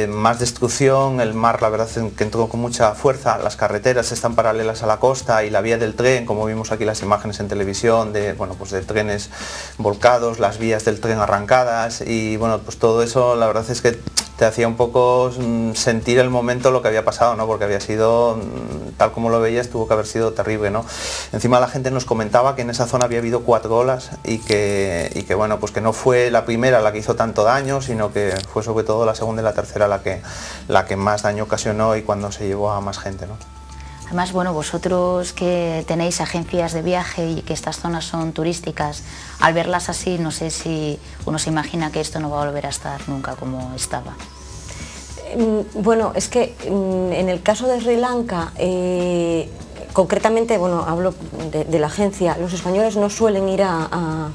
más destrucción. El mar, la verdad es que entró con mucha fuerza, las carreteras están paralelas a la costa y la vía del tren, como vimos aquí las imágenes en televisión, de, bueno, pues de trenes volcados, las vías del tren arrancadas y bueno, pues todo eso la verdad es que te hacía un poco sentir el momento lo que había pasado, ¿no? Porque había sido, tal como lo veías, tuvo que haber sido terrible, ¿no? Encima la gente nos comentaba que en esa zona había habido 4 olas y que bueno, pues que no fue la primera la que hizo tanto daño, sino que fue sobre todo la segunda y la tercera la que más daño ocasionó y cuando se llevó a más gente, ¿no? Además, bueno, vosotros que tenéis agencias de viaje y que estas zonas son turísticas, al verlas así, no sé si uno se imagina que esto no va a volver a estar nunca como estaba. Bueno, es que en el caso de Sri Lanka, concretamente, bueno, hablo de la agencia, los españoles no suelen ir a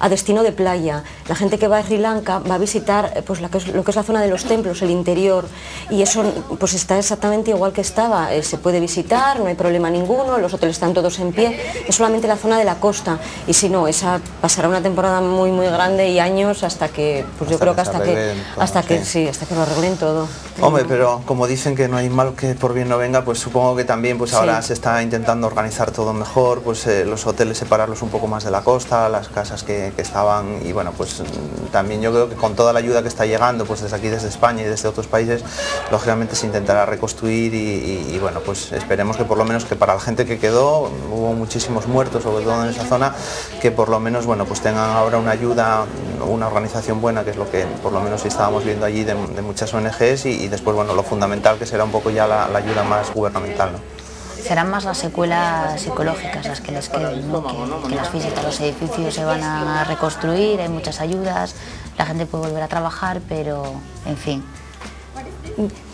destino de playa. La gente que va a Sri Lanka va a visitar pues, lo que es la zona de los templos, el interior, y eso pues está exactamente igual que estaba. Se puede visitar, no hay problema ninguno, los hoteles están todos en pie, es solamente la zona de la costa, y si no, esa pasará una temporada muy muy grande y años hasta que, pues yo creo que hasta que lo arreglen todo. Hombre, pero como dicen que no hay mal que por bien no venga, pues supongo que también pues ahora se está intentando organizar todo mejor, pues los hoteles separarlos un poco más de la costa, las casas que estaban, y bueno, pues también yo creo que con toda la ayuda que está llegando pues desde aquí, desde España y desde otros países, lógicamente se intentará reconstruir y bueno, pues esperemos que por lo menos que para la gente que quedó, hubo muchísimos muertos sobre todo en esa zona, que por lo menos bueno, pues tengan ahora una ayuda, una organización buena, que es lo que por lo menos estábamos viendo allí de muchas ONGs, y después bueno, lo fundamental que será un poco ya la ayuda más gubernamental, ¿no? Serán más las secuelas psicológicas las que les queden, ¿no? Que las físicas, los edificios se van a reconstruir, hay muchas ayudas, la gente puede volver a trabajar, pero en fin.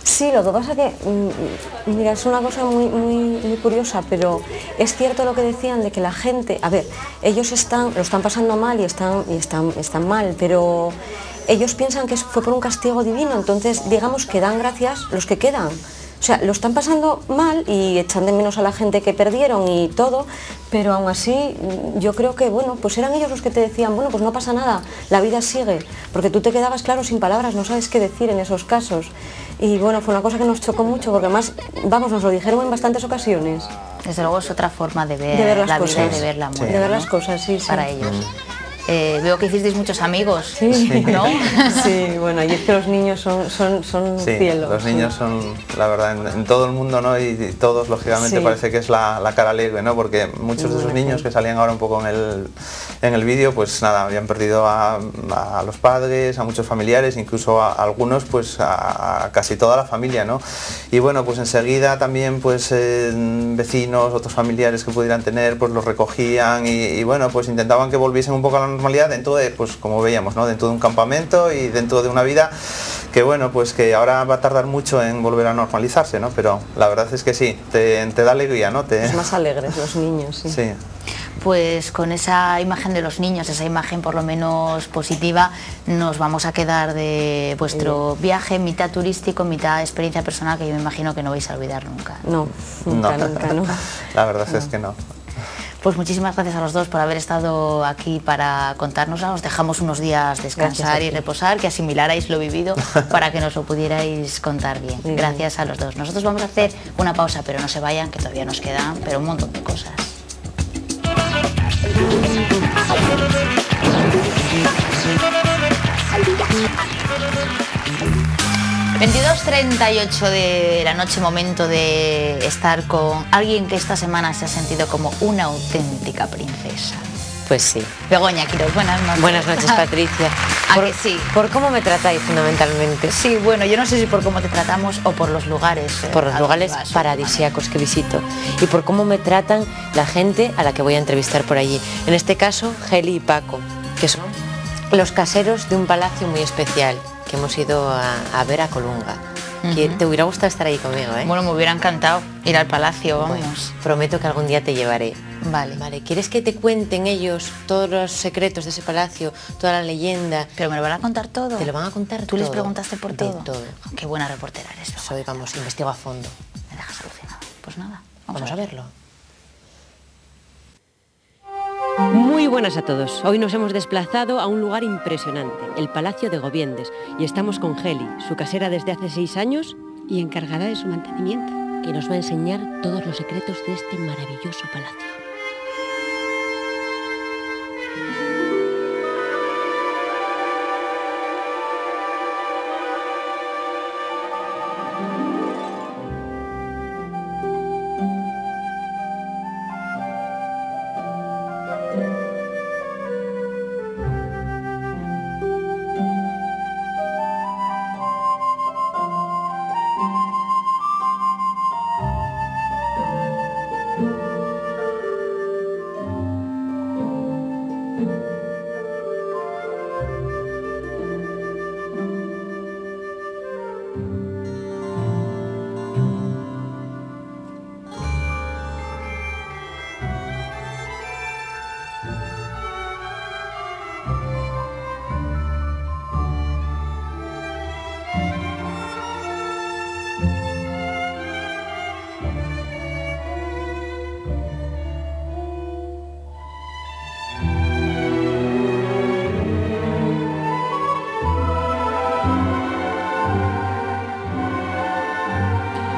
Sí, lo que pasa es que, mira, es una cosa muy curiosa, pero es cierto lo que decían de que la gente, a ver, ellos lo están pasando mal y están mal, pero ellos piensan que fue por un castigo divino, entonces digamos que dan gracias los que quedan. O sea, lo están pasando mal y echan de menos a la gente que perdieron y todo, pero aún así yo creo que, bueno, pues eran ellos los que te decían, bueno, pues no pasa nada, la vida sigue, porque tú te quedabas, claro, sin palabras, no sabes qué decir en esos casos. Y bueno, fue una cosa que nos chocó mucho, porque además, vamos, nos lo dijeron en bastantes ocasiones. Desde luego es otra forma de ver la vida y de ver la muerte, de ver las cosas, sí, para ellos. Veo que hicisteis muchos amigos, ¿no? Sí, bueno, y es que los niños son sí, cielos. Los niños son, la verdad, en todo el mundo, ¿no? Y todos, lógicamente, parece que es la cara alegre, ¿no? Porque muchos de esos niños que salían ahora un poco en el vídeo, pues nada, habían perdido a los padres, a muchos familiares, incluso a algunos, pues a casi toda la familia, ¿no? Y bueno, pues enseguida también, pues vecinos, otros familiares que pudieran tener, pues los recogían y bueno, pues intentaban que volviesen un poco a la normalidad dentro de, pues como veíamos, ¿no? Dentro de un campamento y dentro de una vida que bueno, pues que ahora va a tardar mucho en volver a normalizarse, ¿no? Pero la verdad es que sí, te da alegría, ¿no? Es más alegres los niños, sí. Sí. Pues con esa imagen de los niños, esa imagen por lo menos positiva, nos vamos a quedar de vuestro viaje, mitad turístico, mitad experiencia personal, que yo me imagino que no vais a olvidar nunca. No, nunca no. La verdad es que no. Pues muchísimas gracias a los dos por haber estado aquí para contárnosla. Os dejamos unos días descansar y reposar, que asimilarais lo vivido para que nos lo pudierais contar bien. Gracias a los dos. Nosotros vamos a hacer una pausa, pero no se vayan, que todavía nos quedan pero un montón de cosas. 22:38 de la noche, momento de estar con alguien que esta semana se ha sentido como una auténtica princesa. Pues sí. Begoña Quirós, buenas noches. Buenas noches, Patricia. ¿A que sí? Por cómo me tratáis, fundamentalmente. Sí, bueno, yo no sé si por cómo te tratamos o por los lugares. Por los lugares paradisíacos que visito. Y por cómo me tratan la gente a la que voy a entrevistar por allí. En este caso, Geli y Paco, que son los caseros de un palacio muy especial que hemos ido a ver a Colunga. Te hubiera gustado estar ahí conmigo, ¿eh? Bueno, me hubiera encantado ir al palacio, vamos. Bueno, prometo que algún día te llevaré. Vale, vale. ¿Quieres que te cuenten ellos todos los secretos de ese palacio, toda la leyenda? Pero me lo van a contar todo. Te lo van a contar todo. ¿Tú les preguntaste por todo? Todo. Oh, qué buena reportera eres. Soy, vamos, investigo a fondo. Me dejas alucinada. Pues nada, vamos a verlo. Muy buenas a todos. Hoy nos hemos desplazado a un lugar impresionante, el Palacio de Gobiendes, y estamos con Heli, su casera desde hace 6 años y encargada de su mantenimiento, que nos va a enseñar todos los secretos de este maravilloso palacio.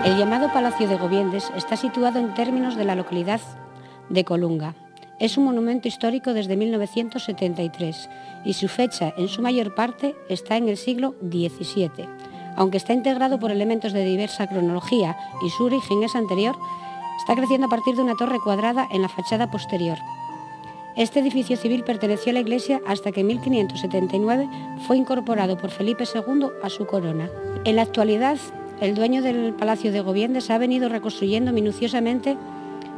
El llamado Palacio de Gobiendes está situado en términos de la localidad de Colunga. Es un monumento histórico desde 1973 y su fecha, en su mayor parte, está en el siglo XVII. Aunque está integrado por elementos de diversa cronología y su origen es anterior, está creciendo a partir de una torre cuadrada en la fachada posterior. Este edificio civil perteneció a la iglesia hasta que en 1579 fue incorporado por Felipe II a su corona. En la actualidad, el dueño del Palacio de Gobiendes ha venido reconstruyendo minuciosamente,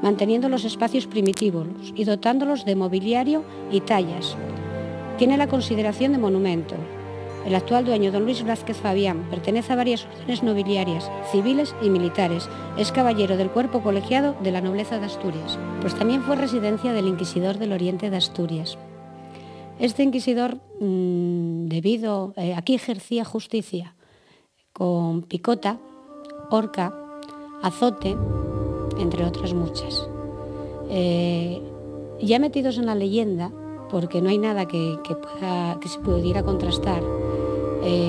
manteniendo los espacios primitivos y dotándolos de mobiliario y tallas. Tiene la consideración de monumento. El actual dueño, don Luis Blázquez Fabián, pertenece a varias órdenes nobiliarias, civiles y militares. Es caballero del cuerpo colegiado de la nobleza de Asturias. Pues también fue residencia del inquisidor del Oriente de Asturias. Este inquisidor, aquí ejercía justicia con picota, horca, azote, entre otras muchas. Ya metidos en la leyenda, porque no hay nada que se pudiera contrastar,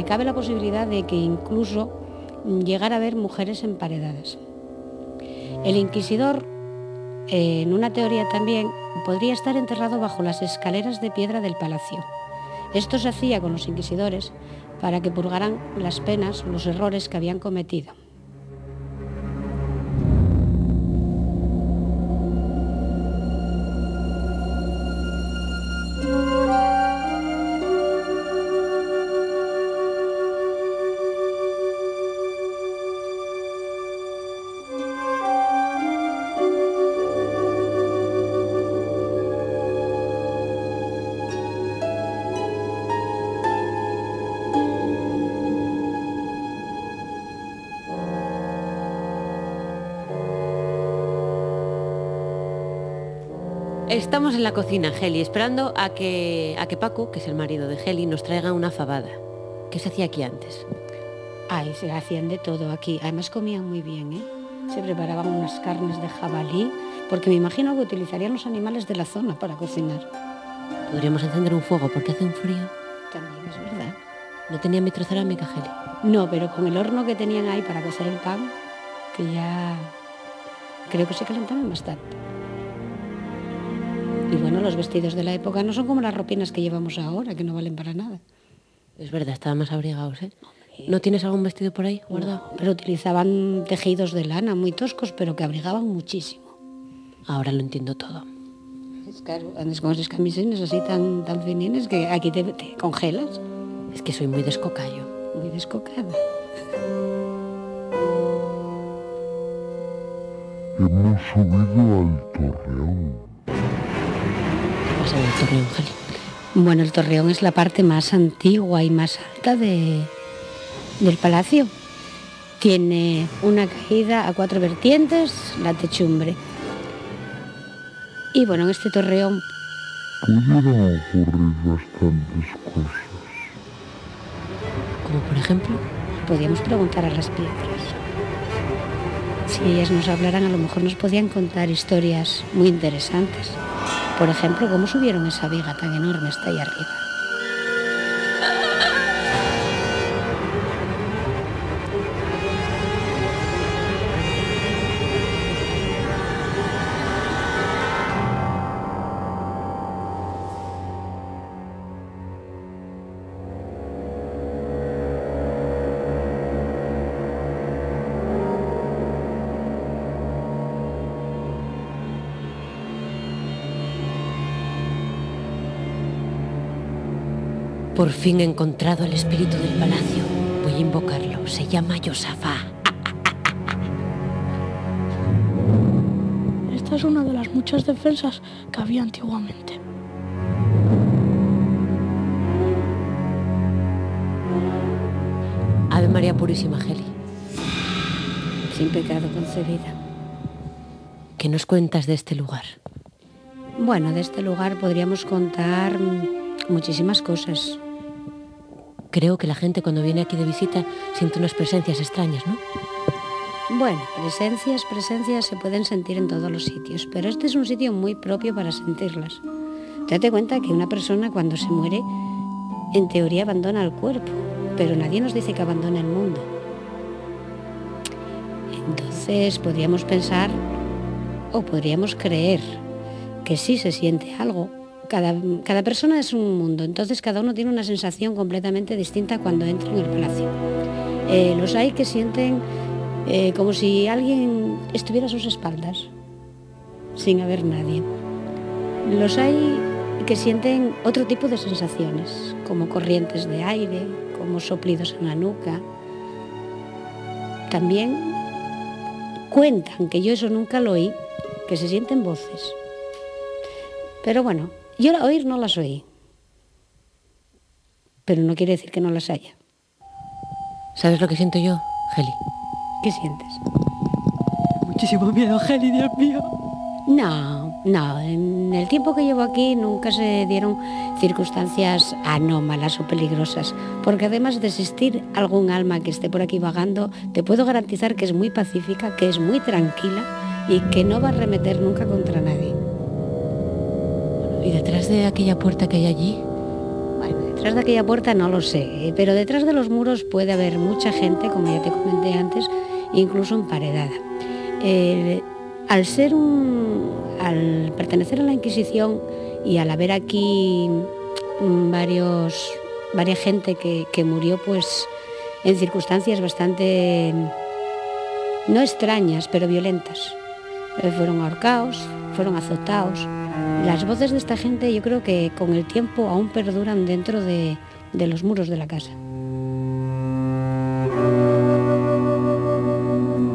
cabe la posibilidad de que incluso llegara a haber mujeres emparedadas. El inquisidor, en una teoría también, podría estar enterrado bajo las escaleras de piedra del palacio. Esto se hacía con los inquisidores para que purgaran las penas o los errores que habían cometido. Estamos en la cocina, Heli, esperando a que Paco, que es el marido de Heli, nos traiga una fabada. ¿Qué se hacía aquí antes? Ay, se hacían de todo aquí. Además comían muy bien, ¿eh? Se preparaban unas carnes de jabalí, porque me imagino que utilizarían los animales de la zona para cocinar. Podríamos encender un fuego porque hace un frío. También es verdad. ¿No tenían vitrocerámica, Heli? No, pero con el horno que tenían ahí para cocer el pan, que ya creo que se calentaban bastante. Y bueno, los vestidos de la época no son como las ropinas que llevamos ahora, que no valen para nada. Es verdad, estaban más abrigados, ¿eh? ¿No tienes algún vestido por ahí guardado? No, pero utilizaban tejidos de lana muy toscos, pero que abrigaban muchísimo. Ahora lo entiendo todo. Es claro, andas con esas camisones así tan finines que aquí te congelas. Es que soy muy descocayo. Muy descocada. Hemos subido al Torreón. ¿Qué pasa en el Torreón, Heli? Bueno, el Torreón es la parte más antigua y más alta del palacio. Tiene una caída a 4 vertientes, la techumbre. Y bueno, en este torreón pudieron ocurrir bastantes cosas. Como por ejemplo, podíamos preguntar a las piedras. Si ellas nos hablaran, a lo mejor nos podían contar historias muy interesantes. Por ejemplo, cómo subieron esa viga tan enorme hasta ahí arriba. por fin he encontrado el espíritu del palacio. Voy a invocarlo. Se llama Yosafá. Esta es una de las muchas defensas que había antiguamente. Ave María Purísima, Geli. Sin pecado concebida. ¿Qué nos cuentas de este lugar? Bueno, de este lugar podríamos contar muchísimas cosas. Creo que la gente cuando viene aquí de visita siente unas presencias extrañas, ¿no? Bueno, presencias se pueden sentir en todos los sitios, pero este es un sitio muy propio para sentirlas. Date cuenta que una persona cuando se muere, en teoría abandona el cuerpo, pero nadie nos dice que abandone el mundo. Entonces podríamos pensar o podríamos creer que sí se siente algo. Cada persona es un mundo, entonces cada uno tiene una sensación completamente distinta cuando entra en el palacio. Los hay que sienten como si alguien estuviera a sus espaldas, sin haber nadie. Los hay que sienten otro tipo de sensaciones, como corrientes de aire, como soplidos en la nuca. También cuentan, que yo eso nunca lo oí, que se sienten voces. Pero bueno, yo oír no las oí, pero no quiere decir que no las haya. ¿Sabes lo que siento yo, Geli? ¿Qué sientes? Muchísimo miedo, Geli, Dios mío. No, en el tiempo que llevo aquí nunca se dieron circunstancias anómalas o peligrosas, porque además de existir algún alma que esté por aquí vagando, te puedo garantizar que es muy pacífica, que es muy tranquila y que no va a arremeter nunca contra nadie. ¿Y detrás de aquella puerta que hay allí? Bueno, detrás de aquella puerta no lo sé, pero detrás de los muros puede haber mucha gente, como ya te comenté antes, incluso emparedada. Al pertenecer a la Inquisición y al haber aquí varias gente que murió pues en circunstancias bastante, no extrañas, pero violentas. Fueron ahorcados, fueron azotados. Las voces de esta gente yo creo que con el tiempo aún perduran dentro de los muros de la casa.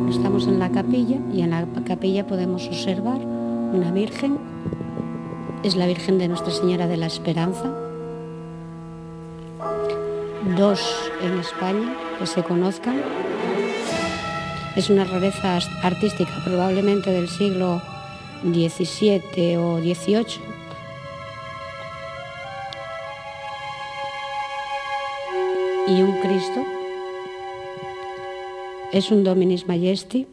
Estamos en la capilla y en la capilla podemos observar una virgen. Es la Virgen de Nuestra Señora de la Esperanza. Dos en España que se conozcan. Es una rareza artística probablemente del siglo XVII o XVIII. Y un Cristo. Es un Dominus Majesti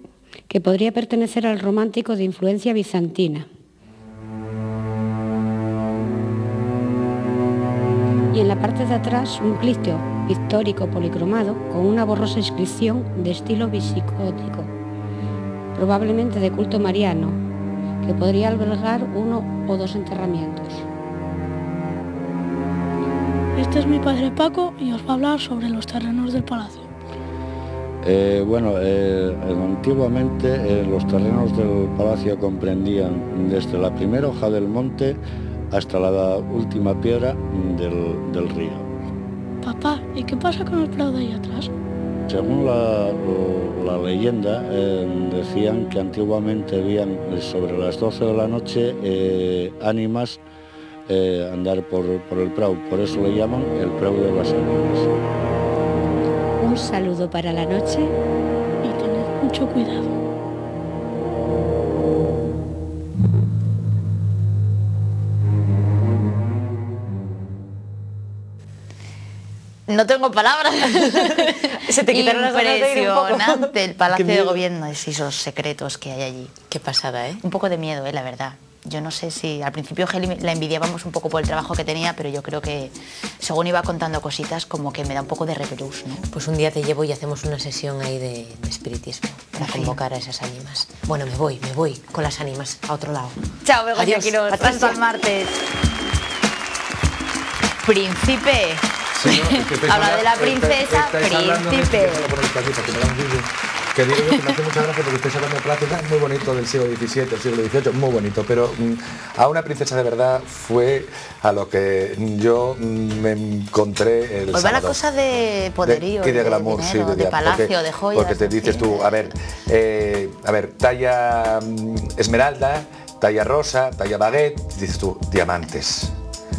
que podría pertenecer al romántico de influencia bizantina. Y en la parte de atrás un clisteo pictórico policromado con una borrosa inscripción de estilo visigótico, probablemente de culto mariano, que podría albergar 1 o 2 enterramientos. Este es mi padre Paco y os va a hablar sobre los terrenos del palacio. Antiguamente los terrenos del palacio comprendían desde la primera hoja del monte hasta la última piedra del río. Papá, ¿y qué pasa con el prado de ahí atrás? Según la leyenda, decían que antiguamente veían sobre las 12 de la noche ánimas andar por el prado, por eso le llaman el prado de las ánimas. Un saludo para la noche y tened mucho cuidado. No tengo palabras. Se te quitaron las ganas de ir un poco. Impresionante el Palacio de Gobierno y esos secretos que hay allí. Qué pasada, ¿eh? Un poco de miedo, la verdad. Yo no sé si al principio Geli la envidiábamos un poco por el trabajo que tenía, pero yo creo que según iba contando cositas como que me da un poco de repelús, ¿no? Pues un día te llevo y hacemos una sesión ahí de espiritismo para convocar a esas ánimas. Bueno, me voy con las ánimas a otro lado. Chao, Begoña Adiós, Quirós. Patricia. Hasta el martes. Príncipe. Sí, no, habla de la princesa, príncipe. Que digo yo que me hace mucha gracia porque estáis hablando de palacios muy bonito del siglo XVII, del siglo XVIII, muy bonito, pero a una princesa de verdad fue a lo que yo me encontré el Pues va la sábado. cosa de poderío, Y de glamour, dinero, sí, de palacio, de joyas. Porque te dices tú, a ver, talla esmeralda, talla rosa, talla baguette, dices tú, diamantes.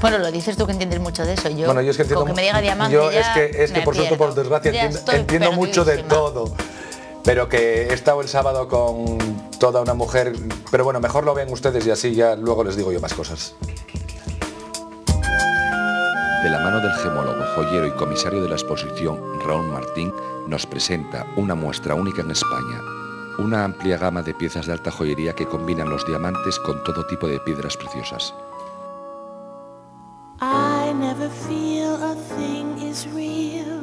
Bueno, lo dices tú que entiendes mucho de eso. Yo, Bueno, yo es que entiendo, con que me diga diamante yo ya es que me por suerte, por pierdo. desgracia, Ya entiendo estoy mucho de perdidísima. todo. Pero que he estado el sábado con toda una mujer, pero bueno, mejor lo ven ustedes y así ya luego les digo yo más cosas. De la mano del gemólogo, joyero y comisario de la exposición, Raúl Martín, nos presenta una muestra única en España. Una amplia gama de piezas de alta joyería que combinan los diamantes con todo tipo de piedras preciosas. I never feel a thing is real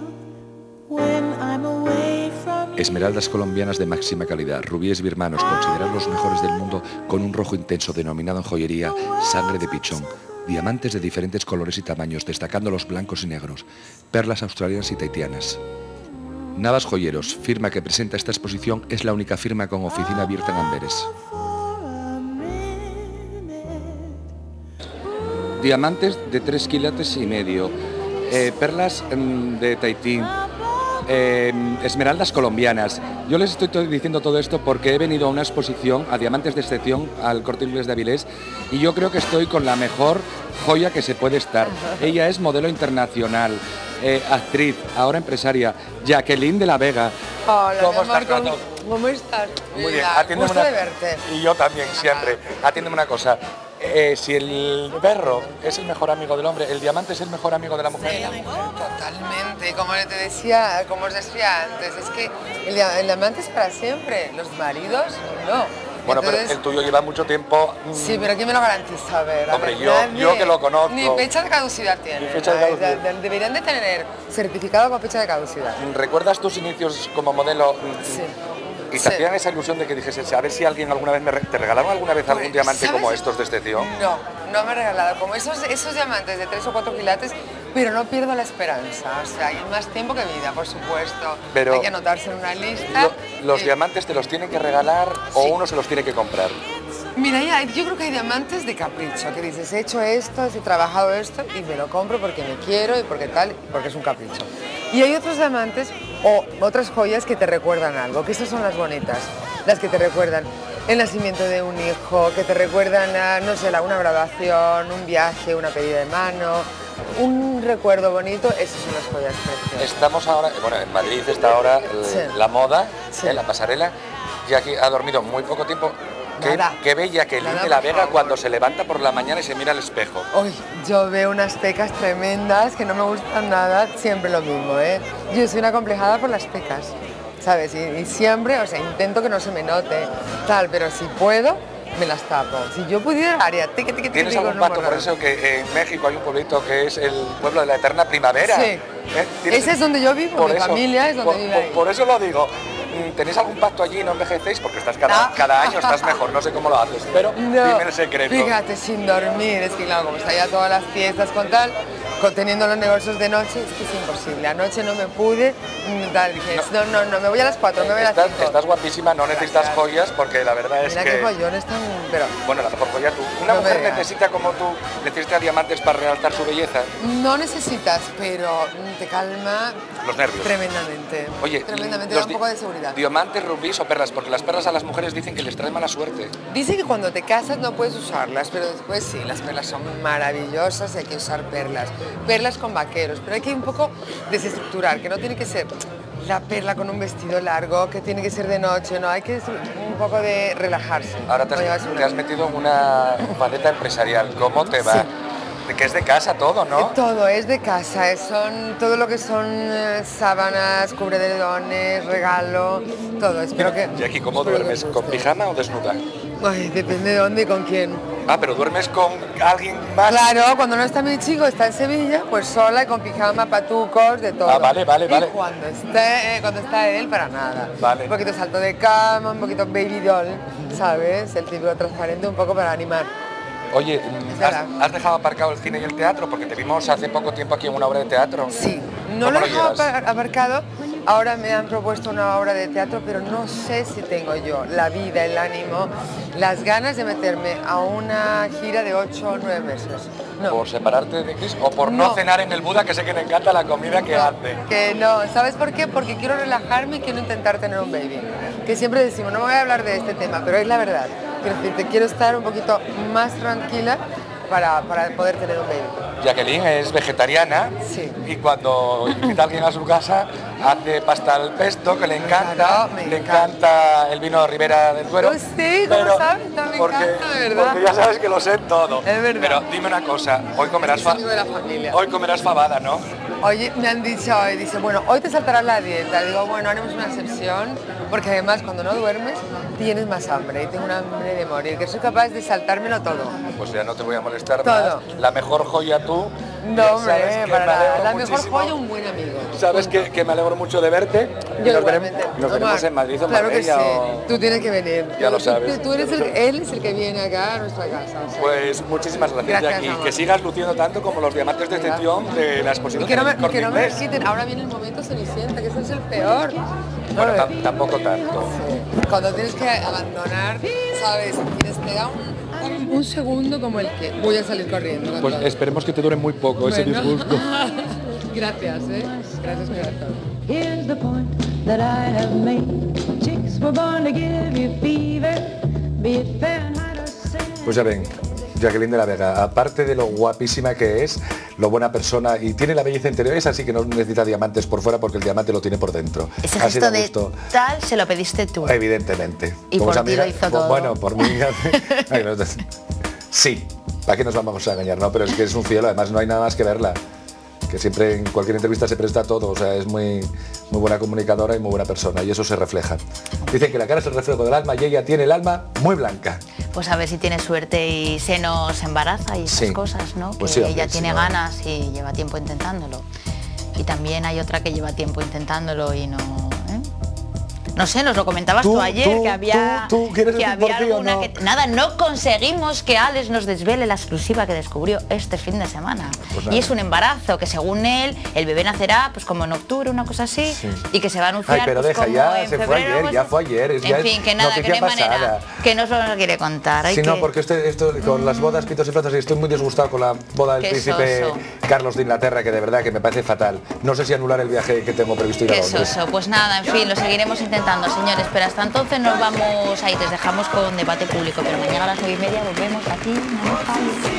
when I'm away from you. Esmeraldas colombianas de máxima calidad, rubíes birmanos considerados los mejores del mundo con un rojo intenso denominado en joyería sangre de pichón, diamantes de diferentes colores y tamaños destacando los blancos y negros, perlas australianas y tahitianas. Navas Joyeros, firma que presenta esta exposición, es la única firma con oficina abierta en Amberes. Diamantes de 3,5 quilates, perlas de Tahití, esmeraldas colombianas. Yo les estoy diciendo todo esto porque he venido a una exposición, a Diamantes de Excepción, al Corte Inglés de Avilés, y yo creo que estoy con la mejor joya que se puede estar. Ella es modelo internacional, actriz, ahora empresaria, Jacqueline de la Vega. Hola, ¿Cómo mi amor, estás, Gato? ¿Cómo estás? Muy bien, Mira, atiéndeme gusto una... de verte. Y yo también, siempre. Atiéndeme una cosa. Si el perro es el mejor amigo del hombre, ¿el diamante es el mejor amigo de la mujer? Totalmente, como os decía antes, es que el diamante es para siempre, los maridos no. Bueno, Entonces, pero el tuyo lleva mucho tiempo. Sí, pero ¿quién me lo garantiza? A ver, Hombre, nadie. yo que lo conozco. Ni fecha de caducidad tiene. Ni fecha de caducidad. Deberían de tener certificado con fecha de caducidad. ¿Recuerdas tus inicios como modelo? Sí. ¿Y te hacían esa ilusión de que dijese, a ver si alguien alguna vez te regalaron alguna vez algún diamante ¿sabes? como estos de excepción? No, no me he regalado como esos diamantes de 3 o 4 quilates, pero no pierdo la esperanza. O sea, hay más tiempo que vida, por supuesto. Pero hay que anotarse en una lista. ¿Los diamantes te los tienen que regalar o uno se los tiene que comprar? Mira, yo creo que hay diamantes de capricho, que dices, he hecho esto, he trabajado esto y me lo compro porque me quiero y porque tal, porque es un capricho. Y hay otros diamantes o otras joyas que te recuerdan algo, que esas son las bonitas, las que te recuerdan el nacimiento de un hijo, que te recuerdan a, no sé, una graduación, un viaje, una pedida de mano, un recuerdo bonito, esas son las joyas preciosas. Estamos ahora, bueno, en Madrid está ahora la moda, la pasarela, y aquí ha dormido muy poco tiempo. Qué bella que Jacqueline de la Vega cuando se levanta por la mañana y se mira al espejo. Uy, yo veo unas pecas tremendas que no me gustan nada, siempre lo mismo, ¿eh? Yo soy una acomplejada por las pecas, ¿sabes? Y siempre, o sea, intento que no se me note, tal, pero si puedo, me las tapo. Si yo pudiera, haría ¿Tienes algún pacto por eso que en México hay un pueblito que es el pueblo de la eterna primavera? Sí. Ese es donde yo vivo, mi familia es donde vive ahí. Por eso lo digo. ¿Tenéis algún pacto allí y no envejecéis? Porque estás cada año estás mejor, no sé cómo lo haces, pero dime el secreto. Fíjate, sin dormir, es que claro, como está ya todas las fiestas con tal, teniendo los negocios de noche, es que es imposible. Anoche no me pude, tal, dije, no, me voy a las 4, me voy a las 5. Estás guapísima, no necesitas joyas, porque la verdad es Mira que... qué joyones tan... Pero... Bueno, la mejor joya tú. ¿Una mujer necesita como tú, necesita diamantes para realzar su belleza? No necesitas, pero te calma... Los nervios. Tremendamente. Oye, tremendamente, da un poco de seguridad. Diamantes, rubíes o perlas, porque las perlas a las mujeres dicen que les trae mala suerte. Dicen que cuando te casas no puedes usarlas, pero después sí, las perlas son maravillosas y hay que usar perlas. Perlas con vaqueros, pero hay que un poco desestructurar, que no tiene que ser la perla con un vestido largo, que tiene que ser de noche, no, hay que un poco de relajarse. Ahora te has metido en una faceta empresarial, ¿cómo te va? Sí. que es de casa todo, ¿no? Todo es de casa, son todo lo que son sábanas, cubrederones, regalo, todo. Espero que... ¿Y aquí cómo duermes? ¿Con pijama o desnuda? Ay, depende de dónde y con quién. Ah, pero duermes con alguien más. Claro, cuando no está mi chico, está en Sevilla, pues sola y con pijama, patucos, de todo. Ah, vale. Y cuando está él, para nada. Vale. Un poquito salto de cama, un poquito baby doll, ¿sabes? El típico transparente, un poco para animar. Oye, ¿has dejado aparcado el cine y el teatro? Porque te vimos hace poco tiempo aquí en una obra de teatro. Sí, no lo he dejado aparcado. Ahora me han propuesto una obra de teatro, pero no sé si tengo yo la vida, el ánimo, las ganas de meterme a una gira de 8 o 9 meses. No. ¿Por separarte de Chris o por no cenar en el Buda, que sé que le encanta la comida que hace? Que no, ¿sabes por qué? Porque quiero relajarme y quiero intentar tener un baby. Que siempre decimos, no voy a hablar de este tema, pero es la verdad. Quiero decirte, quiero estar un poquito más tranquila para poder tener un baby. Jacqueline es vegetariana y cuando invita a alguien a su casa hace pasta al pesto, que le encanta, Claro, me encanta el vino Ribera del Duero. Pues sí, ¿cómo sabes? Me encanta, ¿verdad? Porque ya sabes que lo sé todo. Es verdad. Pero dime una cosa, hoy comerás, amigo de la familia. Hoy comerás fabada, ¿no? Oye, me han dicho hoy, dice, bueno, hoy te saltarás la dieta. Digo, bueno, haremos una excepción, porque además cuando no duermes tienes más hambre y tengo un hambre de morir, que soy capaz de saltármelo todo. Pues ya no te voy a molestar Todo. más. La mejor joya tú. No, hombre, para la mejor muchísimo. joya un buen amigo. Sabes que me alegro mucho de verte. Yo Nos veremos en Madrid o Claro que sí, Marbella tú tienes que venir. Ya lo sabes. Tú eres él es el que viene acá a nuestra casa. O sea. Pues muchísimas gracias, Gracias, Jackie. amor. Que sigas luciendo tanto como los diamantes de excepción de la exposición. Y que no me, del Corte que no me Inglés. quiten, ahora viene el momento Cenicienta, que ese es el peor. Bueno, tampoco tanto. Cuando tienes que abandonar, ¿sabes? Te da un segundo como el que voy a salir corriendo. Pues esperemos que te dure muy poco ese disgusto. Gracias, Gracias, corazón. Here's the point that I have made. Chicks were born to give you fever, be it Fahrenheit or Celsius. Pues ya ven, Jacqueline de la Vega, aparte de lo guapísima que es, lo buena persona y tiene la belleza interior, es así que no necesita diamantes por fuera porque el diamante lo tiene por dentro. Ese Así gesto da de gusto. tal se lo pediste tú. Evidentemente. Y Como por esa ti lo amiga- hizo todo. Bueno, por mí. Ay, no, sí, ¿para qué nos vamos a engañar? No, pero es que es un cielo, además no hay nada más que verla. Que siempre en cualquier entrevista se presta todo, o sea, es muy buena comunicadora y muy buena persona, y eso se refleja. Dicen que la cara es el reflejo del alma y ella tiene el alma muy blanca. Pues a ver si tiene suerte y se nos embaraza y esas Sí. cosas, ¿no? Pues que sí, hombre, ella sí, tiene no. ganas y lleva tiempo intentándolo. Y también hay otra que lleva tiempo intentándolo y no... No sé, nos lo comentabas tú ayer, que había, ¿quieres que decir había por ti o alguna no? que... Nada, no conseguimos que Alex nos desvele la exclusiva que descubrió este fin de semana. Pues nada. Y es un embarazo que según él, el bebé nacerá pues como en octubre, una cosa así, y que se va a anunciar Ay, pero pues, deja como ya, en se fue febrero, ayer, pues, ya fue ayer. Es, ya en es fin, que nada, que no hay noticia manera, pasada. que no se lo quiere contar. Hay Sí, no, que... porque esto con las bodas, pitos y flautas, estoy muy disgustado con la boda del Qué príncipe soso. Carlos de Inglaterra, que de verdad que me parece fatal. No sé si anular el viaje que tengo previsto ir a Qué Londres. soso. Pues nada, en fin, lo seguiremos intentando, señores, pero hasta entonces nos vamos ahí, les dejamos con debate público, pero mañana a las 9:30 volvemos aquí, no nos falles.